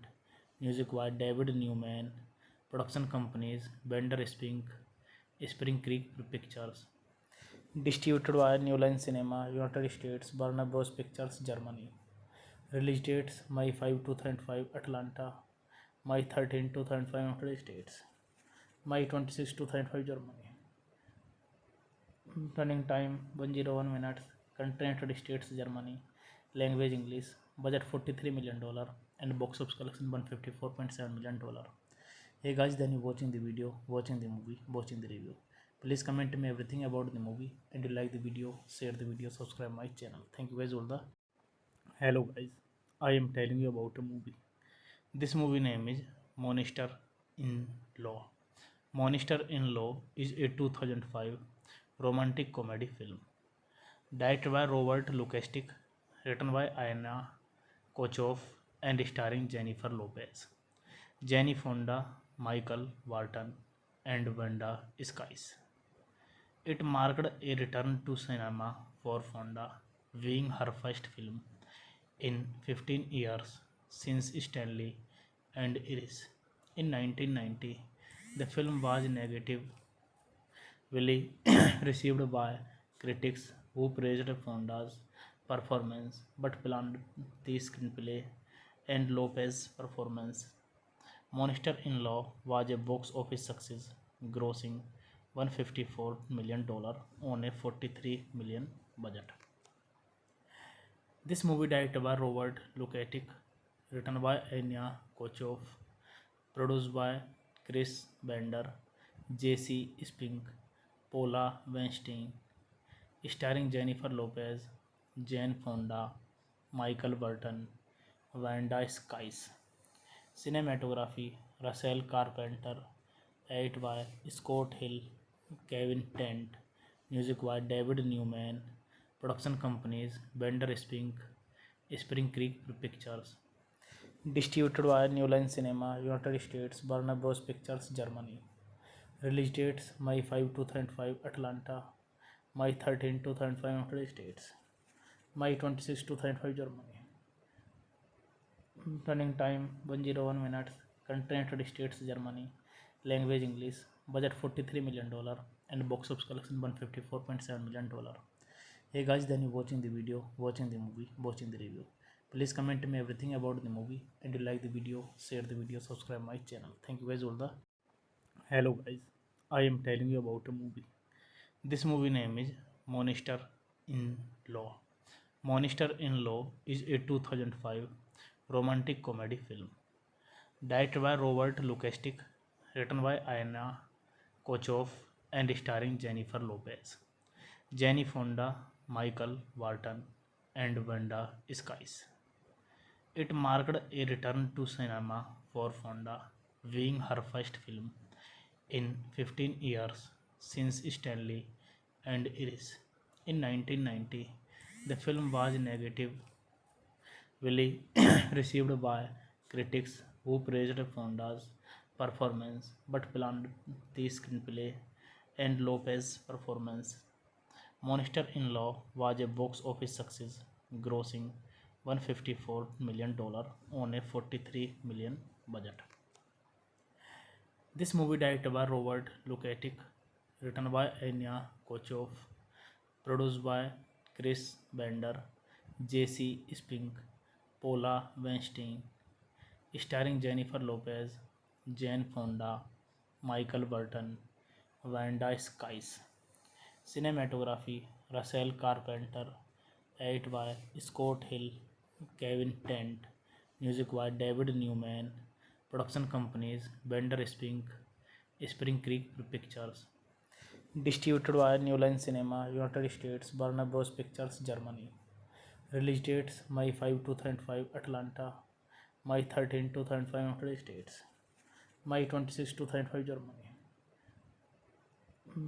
music by David Newman, production companies Bender Spink, Spring Creek Pictures, distributed by New Line Cinema, United States, Warner Bros. Pictures, Germany. Release dates May 5, 2005, Atlanta, May 13, 2005, United States, May 26, 2005, Germany. Running time 101 minutes. Country United States Germany. Language English. Budget $43 million and box office collection $154.7 million. Hey guys, then you watching the video, watching the movie, watching the review. Please comment me everything about the movie, and you like the video, share the video, subscribe my channel. Thank you guys all the. Hello guys, I am telling you about a movie. This movie name is Monster in Law. Monster in Law is a 2005 romantic comedy film directed by Robert Lukastik, written by Anna Kochov, and starring Jennifer Lopez, Jenny Fonda, Michael Walton, and Wanda Skies. It marked a return to cinema for Fonda, being her first film in 15 years since Stanley and Iris. In 1990, the film was negatively received by critics who praised Fonda's performance but blamed the screenplay and Lopez's performance. Monster in Law was a box office success, grossing $154 million on a $43 million budget. This movie directed by Robert Lukatic, written by Anya Kochov, produced by Chris Bender, J.C. Spink, Paula Weinstein, starring Jennifer Lopez, Jane Fonda, Michael Burton, Wanda Skies. Cinematography Russell Carpenter, edited by Scott Hill, Kevin Tent, music by David Newman, production companies Bender Spink, Spring Creek Pictures, distributed by New Line Cinema, United States, Warner Bros. Pictures, Germany. Release dates May 5, 2005, Atlanta, May 13, 2005, United States, May 26, 2005, Germany. Running time 101 minutes. Country United States Germany. Language English. Budget $43 million and box office collection $154.7 million. Hey guys, then you watching the video, watching the movie, watching the review. Please comment me everything about the movie, and you like the video, share the video, subscribe my channel. Thank you guys all the. Hello guys, I am telling you about a movie. This movie name is Monster in Law. Monster in Law is a 2005 romantic comedy film directed by Robert Lukastik, written by Anna Kochov, and starring Jennifer Lopez, Jenny Fonda, Michael Walton, and Wanda Skies. It marked a return to cinema for Fonda, being her first film in 15 years since Stanley and Iris. In 1990, the film was negatively received by critics who praised Fonda's performance but blamed the screenplay and Lopez's performance. Monster in Law was a box office success, grossing $154 million on a $43 million budget. This movie directed by Robert Lukatic, written by Anya Kochov, produced by Chris Bender, J.C. Spink, Paula Weinstein, starring Jennifer Lopez, Jane Fonda, Michael Burton, Wanda Skies. Cinematography Russell Carpenter, edit by Scott Hill, Kevin Tent, music by David Newman, production companies Bender Spink, Spring Creek Pictures, distributed by New Line Cinema, United States, Warner Bros. Pictures, Germany. Release dates May 5, 2005, Atlanta, May 13, 2005, United States, May 26, 2005, Germany.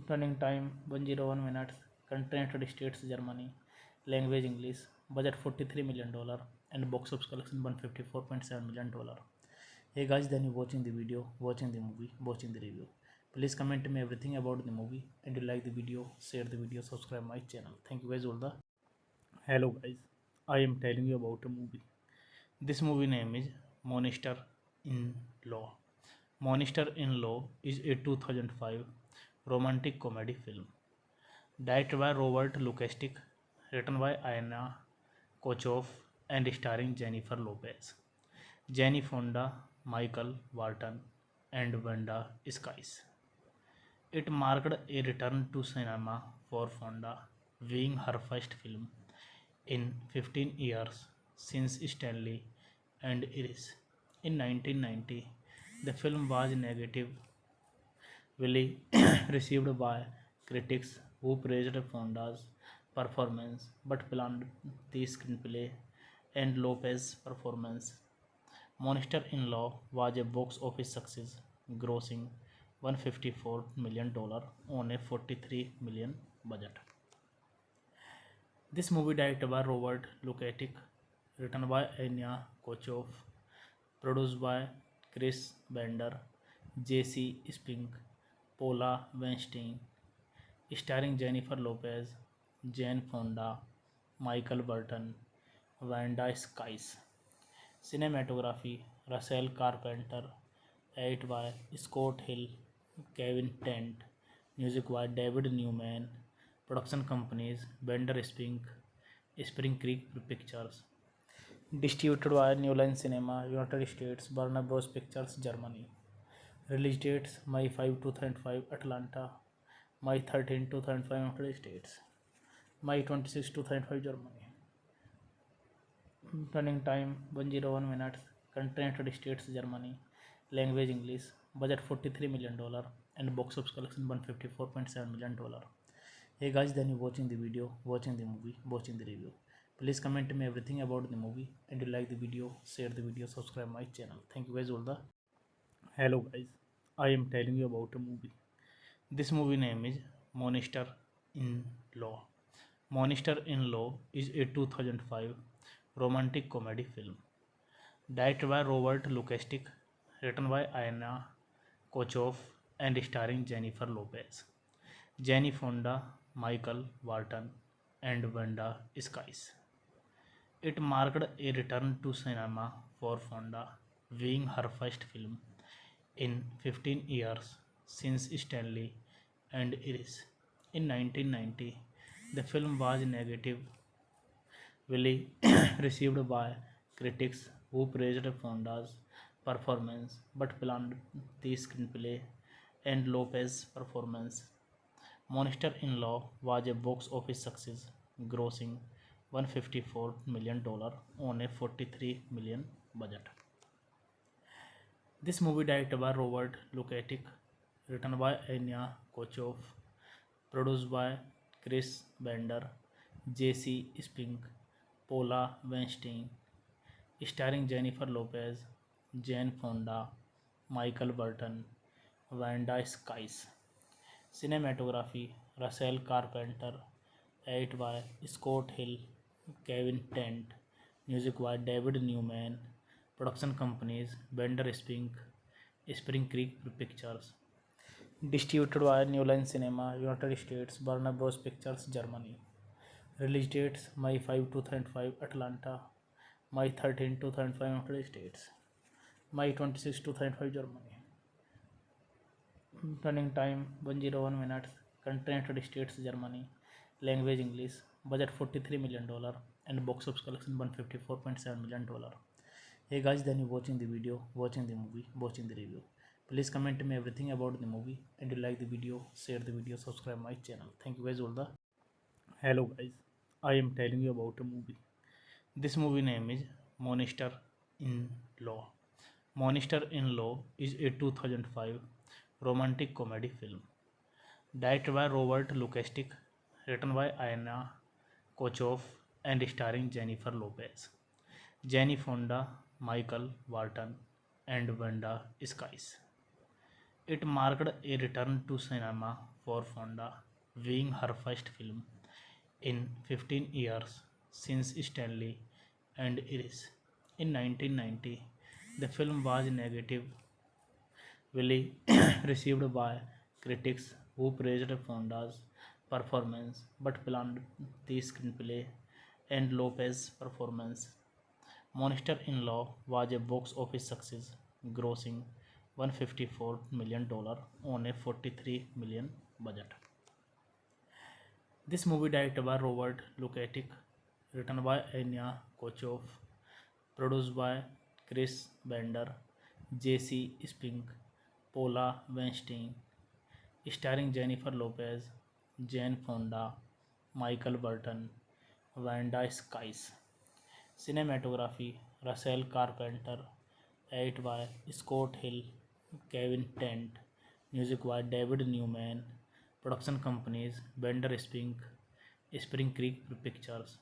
Running time 101 minutes. Country United States, Germany. Language English. Budget $43 million and box office collection $154.7 million. Hey guys, then you watching the video, watching the movie, watching the review. Please comment me everything about the movie, and you like the video, share the video, subscribe my channel. Thank you guys all the. Hello guys, I am telling you about a movie. This movie name is Monster in Law. Monster in Law is a 2005 romantic comedy film directed by Robert Lukastik, written by Anna Kochov, and starring Jennifer Lopez, Jenny Fonda, Michael Walton, and Wanda Skies. It marked a return to cinema for Fonda, being her first film in 15 years since Stanley and Iris. In 1990, the film was negatively received by critics who praised Fonda's performance but blamed the screenplay and Lopez's performance. Monster in Law was a box office success, grossing $154 million on a $43 million budget. This movie directed by Robert Lukatic, written by Anya Kochov, produced by Chris Bender, J.C. Spink, Paula Weinstein, starring Jennifer Lopez, Jane Fonda, Michael Burton, Wanda Skies. Cinematography Russell Carpenter, edit by Scott Hill, Kevin Tent, music by David Newman, production companies Bender Spink, Spring Creek Pictures, distributed by New Line Cinema, United States, Warner Bros. Pictures, Germany. Release dates May 5, 2005, Atlanta, May 13, 2005, United States, May 26, 2005, Germany. Running time 101 minutes. Country United States, Germany. Language English. Budget $43 million and box office collection $154.7 million. Hey guys, then you watching the video, watching the movie, watching the review. Please comment me everything about the movie, and you like the video, share the video, subscribe my channel. Thank you guys all the. Hello guys, I am telling you about a movie. This movie name is Monster in Law. Monster in Law is a 2005 romantic comedy film directed by Robert Lukastik, written by Anna Kochov, and starring Jennifer Lopez, Jenny Fonda, Michael Walton, and Wanda Skies. It marked a return to cinema for Fonda, being her first film in 15 years since Stanley and Iris. In 1990, the film was negatively received by critics who praised Fonda's performance but blamed the screenplay and Lopez's performance. Monster in Law was a box office success, grossing $154 million on a $43 million budget. This movie directed by Robert Lukatic, written by Anya Kochov, produced by Chris Bender, J.C. Spink, Paula Weinstein, starring Jennifer Lopez, Jane Fonda, Michael Burton, Wanda Skies. Cinematography Russell Carpenter, edit by Scott Hill, Kevin Tent, music by David Newman, production companies Bender Spink, Spring Creek Pictures, distributed by New Line Cinema, United States, Warner Bros. Pictures, Germany. Release dates May 5, 2005, Atlanta, May 13, 2005, United States, May 26, 2005, Germany. Running time 101 minutes. Country United States, Germany. Language English. Budget $43 million and box office collection $154.7 million. Hey guys, then you watching the video, watching the movie, watching the review. Please comment me everything about the movie, and you like the video, share the video, subscribe my channel. Thank you guys all the. Hello guys, I am telling you about a movie. This movie name is Monster in Law. Monster in Law is a 2005 romantic comedy film directed by Robert Lukastik, written by Anna Kochov, and starring Jennifer Lopez, Jenny Fonda, Michael Barton, and Wanda Skies. It marked a return to cinema for Fonda, being her first film in 15 years since Stanley and Iris. In 1990, the film was negatively received by critics who praised Fonda's performance but blamed the screenplay and Lopez's performance. Monster in Law was a box office success, grossing $154 million on a $43 million budget. This movie directed by Robert Lukatic, written by Anya Kochov, produced by Chris Bender, J.C. Spink, Paula Weinstein, starring Jennifer Lopez, Jane Fonda, Michael Burton, Wanda Skies. Cinematography Russell Carpenter, edit by Scott Hill, Kevin Tent, music by David Newman, production companies Bender Spink, Spring Creek Pictures,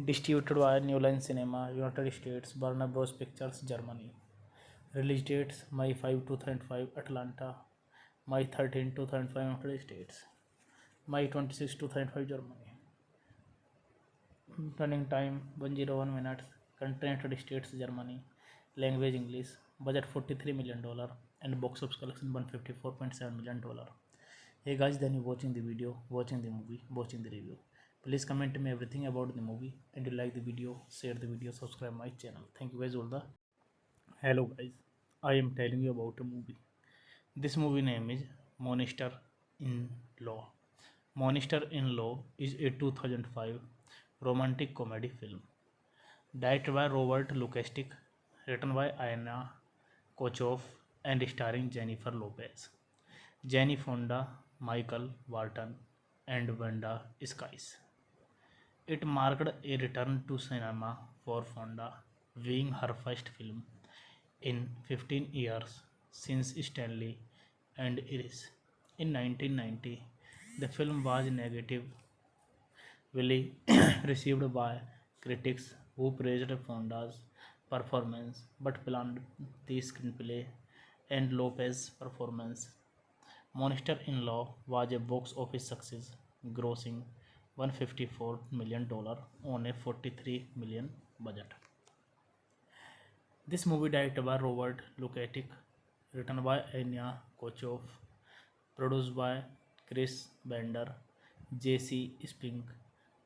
distributed by New Line Cinema, United States, Warner Bros. Pictures, Germany. Release dates May 5, 2005, Atlanta, May 13, 2005, United States, May 26, 2005, Germany. Running time 101 minutes. Country United States, Germany. Language English. Budget $43 million and box office collection $154.7 million. Hey guys, then you watching the video, watching the movie, watching the review. Please comment me everything about the movie, and you like the video, share the video, subscribe my channel. Thank you guys all the. Hello guys, I am telling you about a movie. This movie name is Monster in Law. Monster in Law is a 2005 romantic comedy film directed by Robert Lukastik, written by Anna Kochov, and starring Jennifer Lopez, Jenny Fonda, Michael Barton, and Wanda Skies. It marked a return to cinema for Fonda, being her first film in 15 years since Stanley and Iris. In 1990, the film was negatively received by critics who praised Fonda's performance but blamed the screenplay and Lopez's performance. Monster in Law was a box office success, grossing $154 million on a $43 million budget. This movie directed by Robert Lukatic, written by Anya Kochov, produced by Chris Bender, J.C. Spink,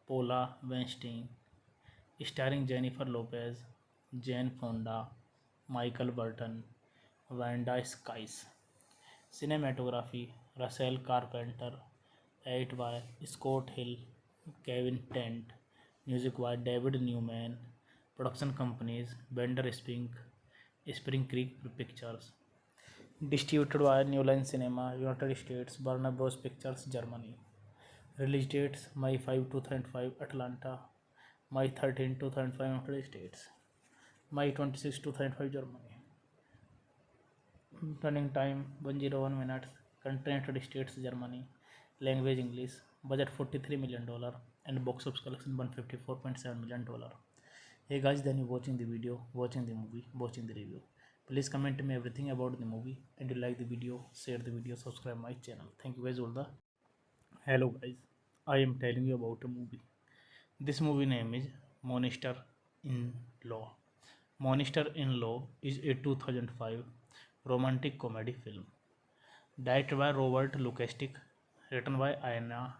Paula Weinstein, starring Jennifer Lopez, Jane Fonda, Michael Burton, Wanda Skies. Cinematography Russell Carpenter, edit by Scott Hill, Kevin Tent, music by David Newman, production companies Bender Spink, Spring Creek Pictures, distributed by New Line Cinema, United States, Warner Bros. Pictures, Germany. Release dates May 5, 2005, Atlanta, May 13, 2005, United States, May 26, 2005, Germany. Running time 101 minutes. Country United States, Germany. Language English. Budget $43 million and box office collection $154.7 million. Hey guys, then you watching the video, watching the movie, watching the review. Please comment me everything about the movie, and you like the video, share the video, subscribe my channel. Thank you guys all the. Hello guys, I am telling you about a movie. This movie name is Monster in Law. Monster in Law is a 2005 romantic comedy film directed by Robert Lukastik, written by Anna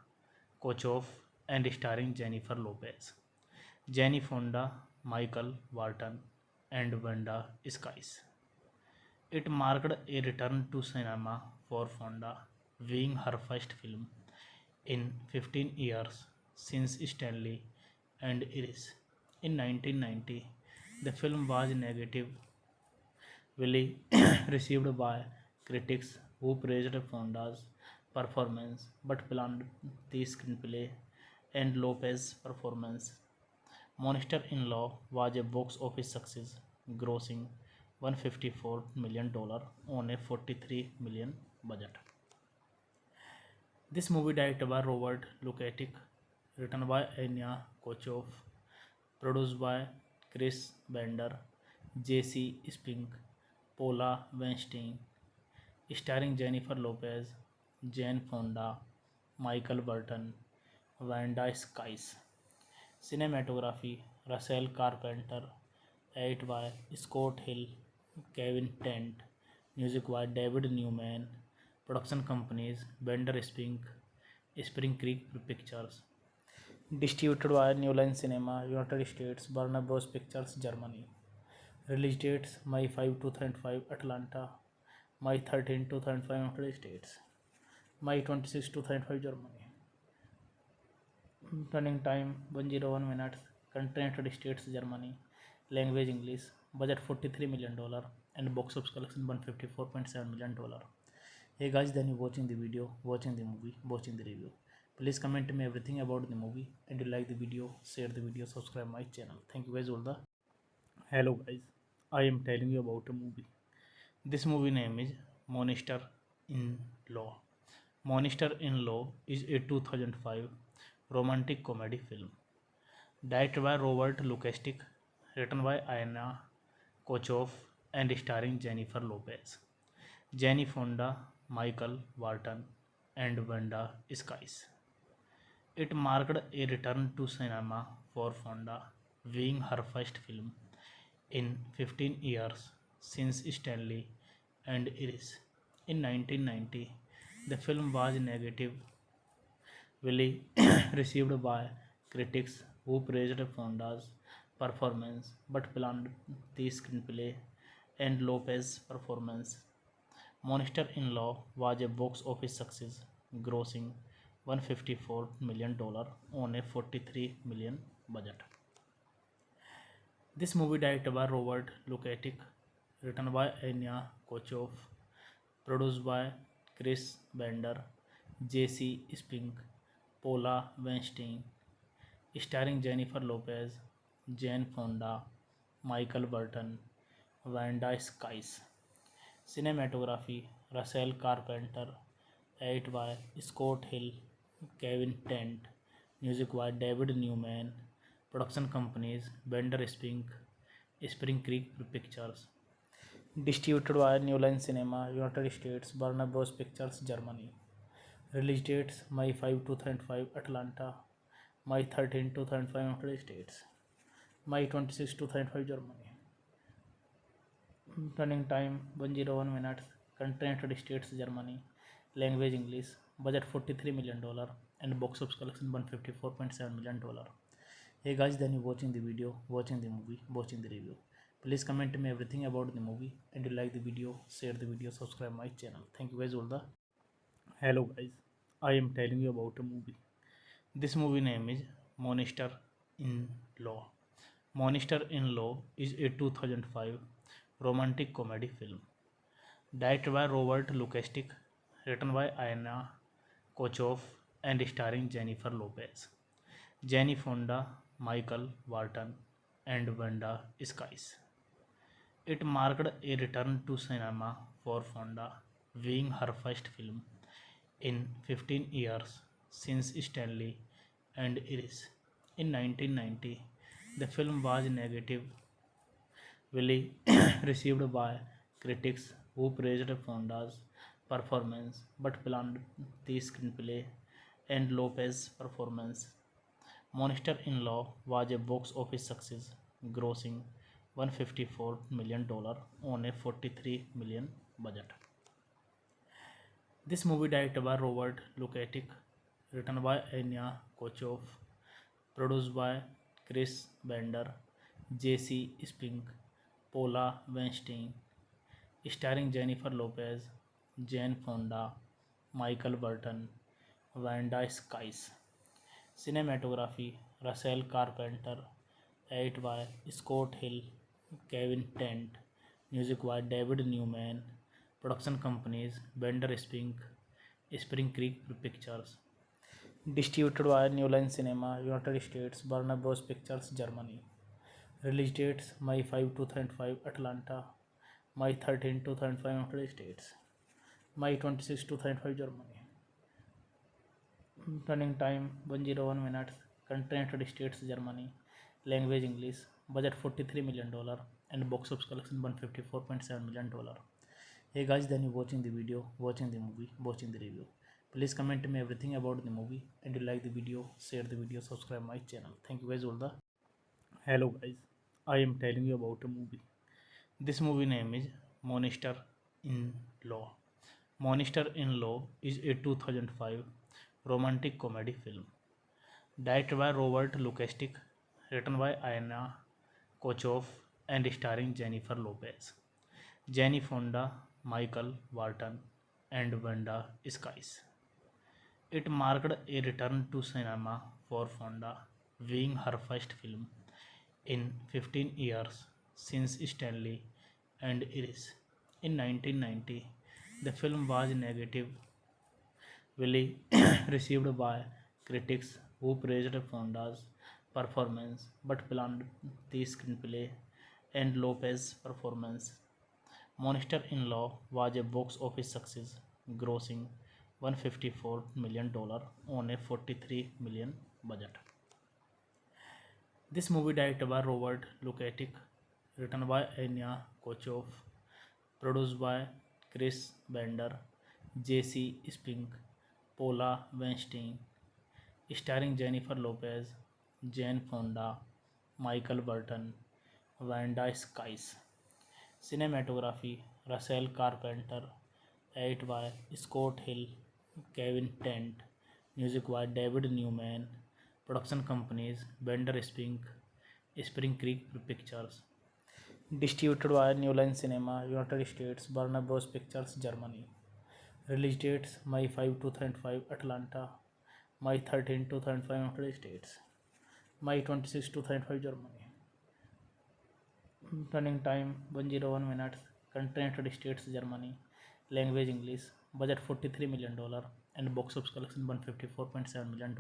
Kochov, and starring Jennifer Lopez, Jenny Fonda, Michael Walton, and Wanda Skies. It marked a return to cinema for Fonda, being her first film in 15 years since Stanley and Iris. In 1990, the film was negatively received by critics who praised Fonda's performance but blamed the screenplay and Lopez's performance. Monster in Law was a box office success, grossing $154 million on a $43 million budget. This movie directed by Robert Lukatic, written by Anya Kochov, produced by Chris Bender, J.C. Spink, Paula Weinstein, starring Jennifer Lopez, Jane Fonda, Michael Burton, Wanda Skies. Cinematography Russell Carpenter, edited by Scott Hill, Kevin Tent, music by David Newman, production companies Bender Spink, Spring Creek Pictures, distributed by New Line Cinema, United States, Warner Bros. Pictures, Germany. Release dates May 5, 2005, Atlanta, May 13, 2005, United States, May 26, 2005, Germany. Running time 101 minutes. Country United States, Germany. Language English. Budget $43 million and box office collection $154.7 million. Hey guys, then you watching the video, watching the movie, watching the review. Please comment me everything about the movie, and you like the video, share the video, subscribe my channel. Thank you guys all the. Hello guys, I am telling you about a movie. This movie name is Monster in Law. Monster in Law is a 2005 romantic comedy film directed by Robert Lukastik, written by Anna Kochov, and starring Jennifer Lopez, Jenny Fonda, Michael Walton, and Wanda Skies. It marked a return to cinema for Fonda, being her first film in 15 years since Stanley and Iris. In 1990, the film was negatively received by critics who praised Fonda's performance but blamed the screenplay and Lopez's performance. Monster in Law was a box office success, grossing $154 million on a $43 million budget. This movie directed by Robert Lukatic, written by Anya Kochov, produced by Chris Bender, J.C. Spink, Paula Weinstein, starring Jennifer Lopez, Jane Fonda, Michael Burton, Wanda Skies. Cinematography Russell Carpenter, edited by Scott Hill, Kevin Tent, music by David Newman, production companies Bender Spink, Spring Creek Pictures, distributed by New Line Cinema, United States, Warner Bros. Pictures, Germany. Release dates May 5, 2005, Atlanta, May 13, 2005, United States, May 26, 2005, Germany. Running time 101 minutes. Country United States, Germany. Language English. Budget $43 million and box office collection $154.7 million. Hey guys, then you watching the video, watching the movie, watching the review. Please comment me everything about the movie, and you like the video, share the video, subscribe my channel. Thank you guys all the. Hello guys, I am telling you about a movie. This movie name is Monster in Law. Monster in Law is a 2005 romantic comedy film directed by Robert Lukastik, written by Anna Kochov, and starring Jennifer Lopez, Jenny Fonda, Michael Walton, and Wanda Skies. It marked a return to cinema for Fonda, being her first film in 15 years since Stanley and Iris. In 1990, the film was negatively received by critics who praised Fonda's performance but blamed the screenplay and Lopez's performance. Monster in Law was a box office success, grossing $154 million on a $43 million budget. This movie directed by Robert Lukatic, written by Anya Kochov, produced by Chris Bender, J.C. Spink, Paula Weinstein, starring Jennifer Lopez, Jane Fonda, Michael Burton, Wanda Skies. Cinematography Russell Carpenter, edited by Scott Hill, Kevin Tent, music by David Newman, production companies Bender Spink, Spring Creek Pictures, distributed by New Line Cinema, United States, Warner Bros. Pictures, Germany. Release dates May 5, 2005, Atlanta, May 13, 2005, United States, May 26, 2005, Germany. Running time 101 minutes. Country United States, Germany. Language English. Budget $43 million and box office collection $154.7 million. Hey guys, then you watching the video, watching the movie, watching the review. Please comment me everything about the movie, and you like the video, share the video, subscribe my channel. Thank you guys all the. Hello guys, I am telling you about a movie. This movie name is Monster in Law. Monster in Law is a 2005 romantic comedy film directed by Robert Lukastik, written by Anna Kochov, and starring Jennifer Lopez, Jenny Fonda, Michael Barton, and Wanda Skies. It marked a return to cinema for Fonda, being her first film in 15 years since Stanley and Iris. In 1990, the film was negatively received by critics who praised Fonda's performance but blamed the screenplay and Lopez's performance. Monster in Law was a box office success, grossing $154 million on a $43 million budget. This movie directed by Robert Lukatic, written by Anya Kochov, produced by Chris Bender, J.C. Spink, Paula Weinstein, starring Jennifer Lopez, Jane Fonda, Michael Burton, Wanda Skies. Cinematography Russell Carpenter, edited by Scott Hill, Kevin Tent, music by David Newman, production companies Bender Spink, Spring Creek Pictures, distributed by New Line Cinema, United States, Warner Bros. Pictures, Germany. Release dates May 5, 2005, Atlanta, May 13, 2005, United States, May 26, 2005, Germany. Running time 101 minutes. Country United States, Germany. Language English. Budget $43 million and box office collection $154.7 million.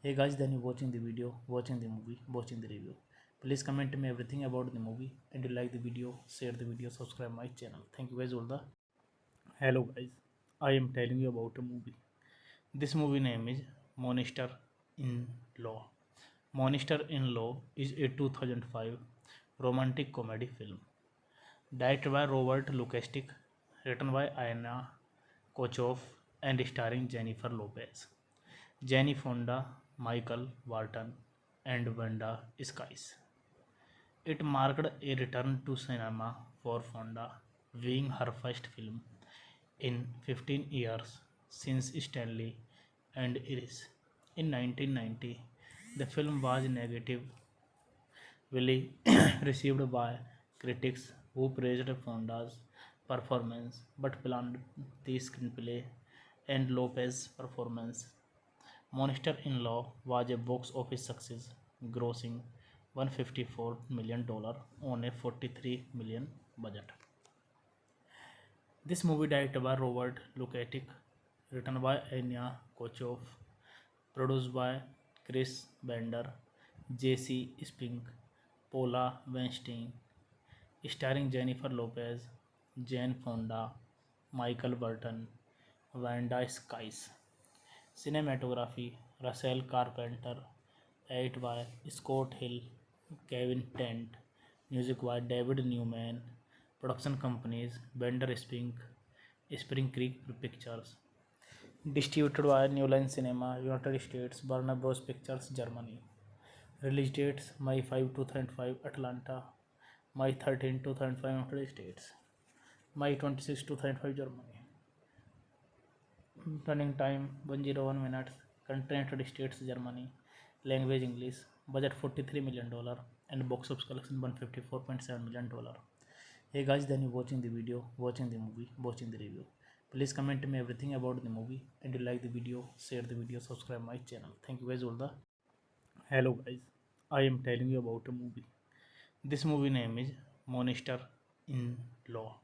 Hey guys, then you watching the video, watching the movie, watching the review. Please comment me everything about the movie, and you like the video, share the video, subscribe my channel. Thank you guys all the. Hello guys, I am telling you about a movie. This movie name is Monster in Law. Monster in Law is a 2005 romantic comedy film directed by Robert Lukastik, written by Anna Kochov, and starring Jennifer Lopez, Jenny Fonda, Michael Barton, and Wanda Skies. It marked a return to cinema for Fonda, being her first film in 15 years since Stanley and Iris. In 1990, the film was negatively received by critics who praised Fonda's performance but blamed the screenplay and Lopez's performance. Monster in Law was a box office success, grossing $154 million on a $43 million budget. This movie directed by Robert Lukatic, written by Anya Kochov, produced by Chris Bender, J.C. Spink, Paula Weinstein, starring Jennifer Lopez, Jane Fonda, Michael Burton, Wanda Skies. Cinematography Russell Carpenter. Edit by Scott Hill, Kevin Tent. Music by David Newman. Production companies Bender Spring Creek Pictures. Distributed by New Line Cinema, United States, Warner Bros. Pictures, Germany. Release dates May 5, 2005, Atlanta. May 13, 2005, United States. May 26, 2005, Germany. Running time 101 minutes. Country United States, Germany. Language English. Budget $43 million and box office collection $154.7 million. Hey guys, then you watching the video, watching the movie, watching the review. Please comment me everything about the movie, and you like the video, share the video, subscribe my channel. Thank you guys all the. Hello guys, I am telling you about a movie. This movie name is Monster in Law.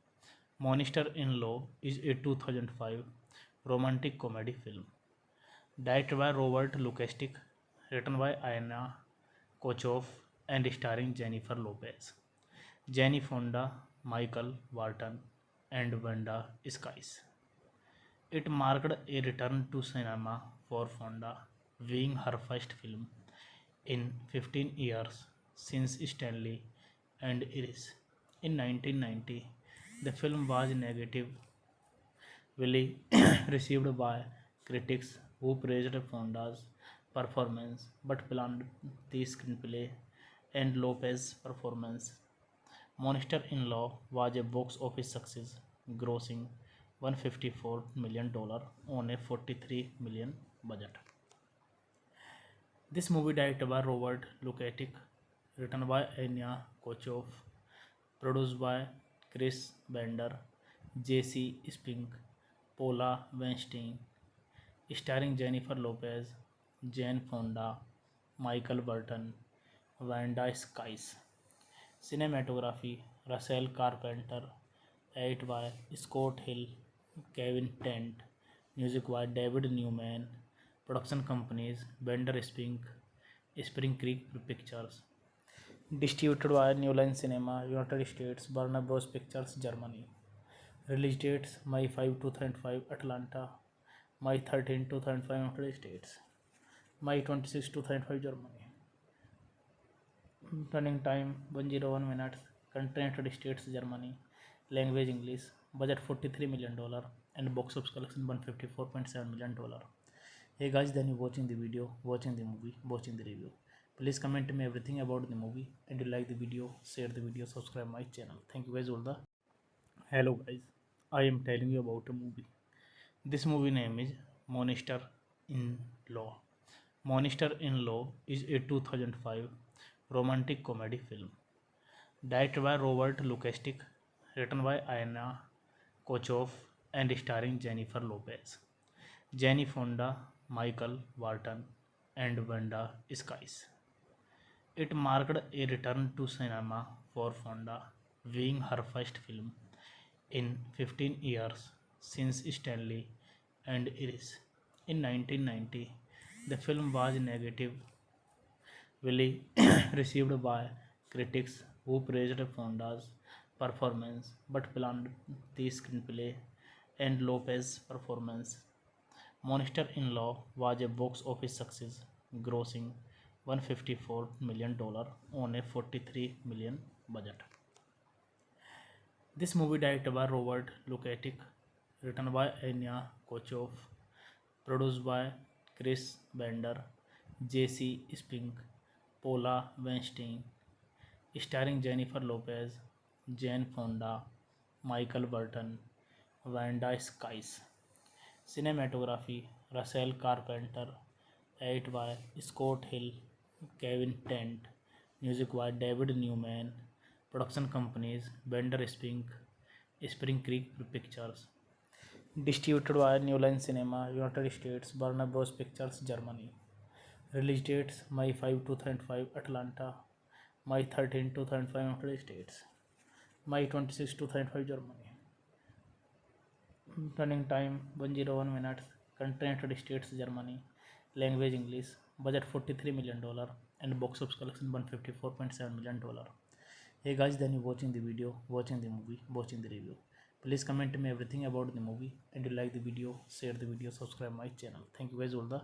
Monster in Law is a 2005 romantic comedy film directed by Robert Lukastik, written by Anna Kochov, and starring Jennifer Lopez, Jenny Fonda, Michael Walton, and Wanda Skies. It marked a return to cinema for Fonda, being her first film in 15 years since Stanley and Iris. In 1990, the film was negatively received by critics who praised Fonda's performance but blamed the screenplay and Lopez's performance. Monster in Law was a box office success, grossing $154 million on a $43 million budget. This movie directed by Robert Lukatic, written by Anya Kochov, produced by Chris Bender, J.C. Spink, Paula Weinstein, starring Jennifer Lopez, Jane Fonda, Michael Burton, Wanda Skies. Cinematography Russell Carpenter. Edit by Scott Hill, Kevin Tent. Music by David Newman. Production companies Bender Spring Creek Pictures. Distributed by New Line Cinema, United States, Warner Bros. Pictures, Germany. Release dates May 5, 2005, Atlanta. May 13, 2005, United States. May 26, 2005, Germany. Running time 101 minutes. Country United States, Germany. Language English. Budget $43 million and box office collection $154.7 million. Hey guys, then you watching the video, watching the movie, watching the review. Please comment me everything about the movie, and you like the video, share the video, subscribe my channel. Thank you guys all the. Hello guys, I am telling you about a movie. This movie name is Monster in Law. Monster in Law is a 2005 romantic comedy film directed by Robert Lukastik, written by Anna Kochov, and starring Jennifer Lopez, Jenny Fonda, Michael Walton, and Wanda Skies. It marked a return to cinema for Fonda, being her first film in 15 years since Stanley and Iris. In 1990, the film was negatively received by critics who praised Fonda's performance but blamed the screenplay and Lopez's performance. Monster in Law was a box office success, grossing $154 million on a $43 million budget. This movie directed by Robert Lukatic, written by Anya Kochov, produced by Chris Bender, J.C. Spink, Paula Weinstein, starring Jennifer Lopez, Jane Fonda, Michael Burton, Wanda Skies. Cinematography Russell Carpenter. Edit by Scott Hill, Kevin Tent. Music by David Newman. Production companies Bender Spring Creek Pictures. Distributed by New Line Cinema, United States, Warner Bros. Pictures, Germany. Release dates May 5, 2005, Atlanta. May 13, 2005, United States. May 26, 2005, Germany. Running time 101 minutes. Country United States, Germany. Language English. Budget $43 million and box office collection $154.7 million. Hey guys, then you watching the video, watching the movie, watching the review. Please comment me everything about the movie, and you like the video, share the video, subscribe my channel. Thank you guys all the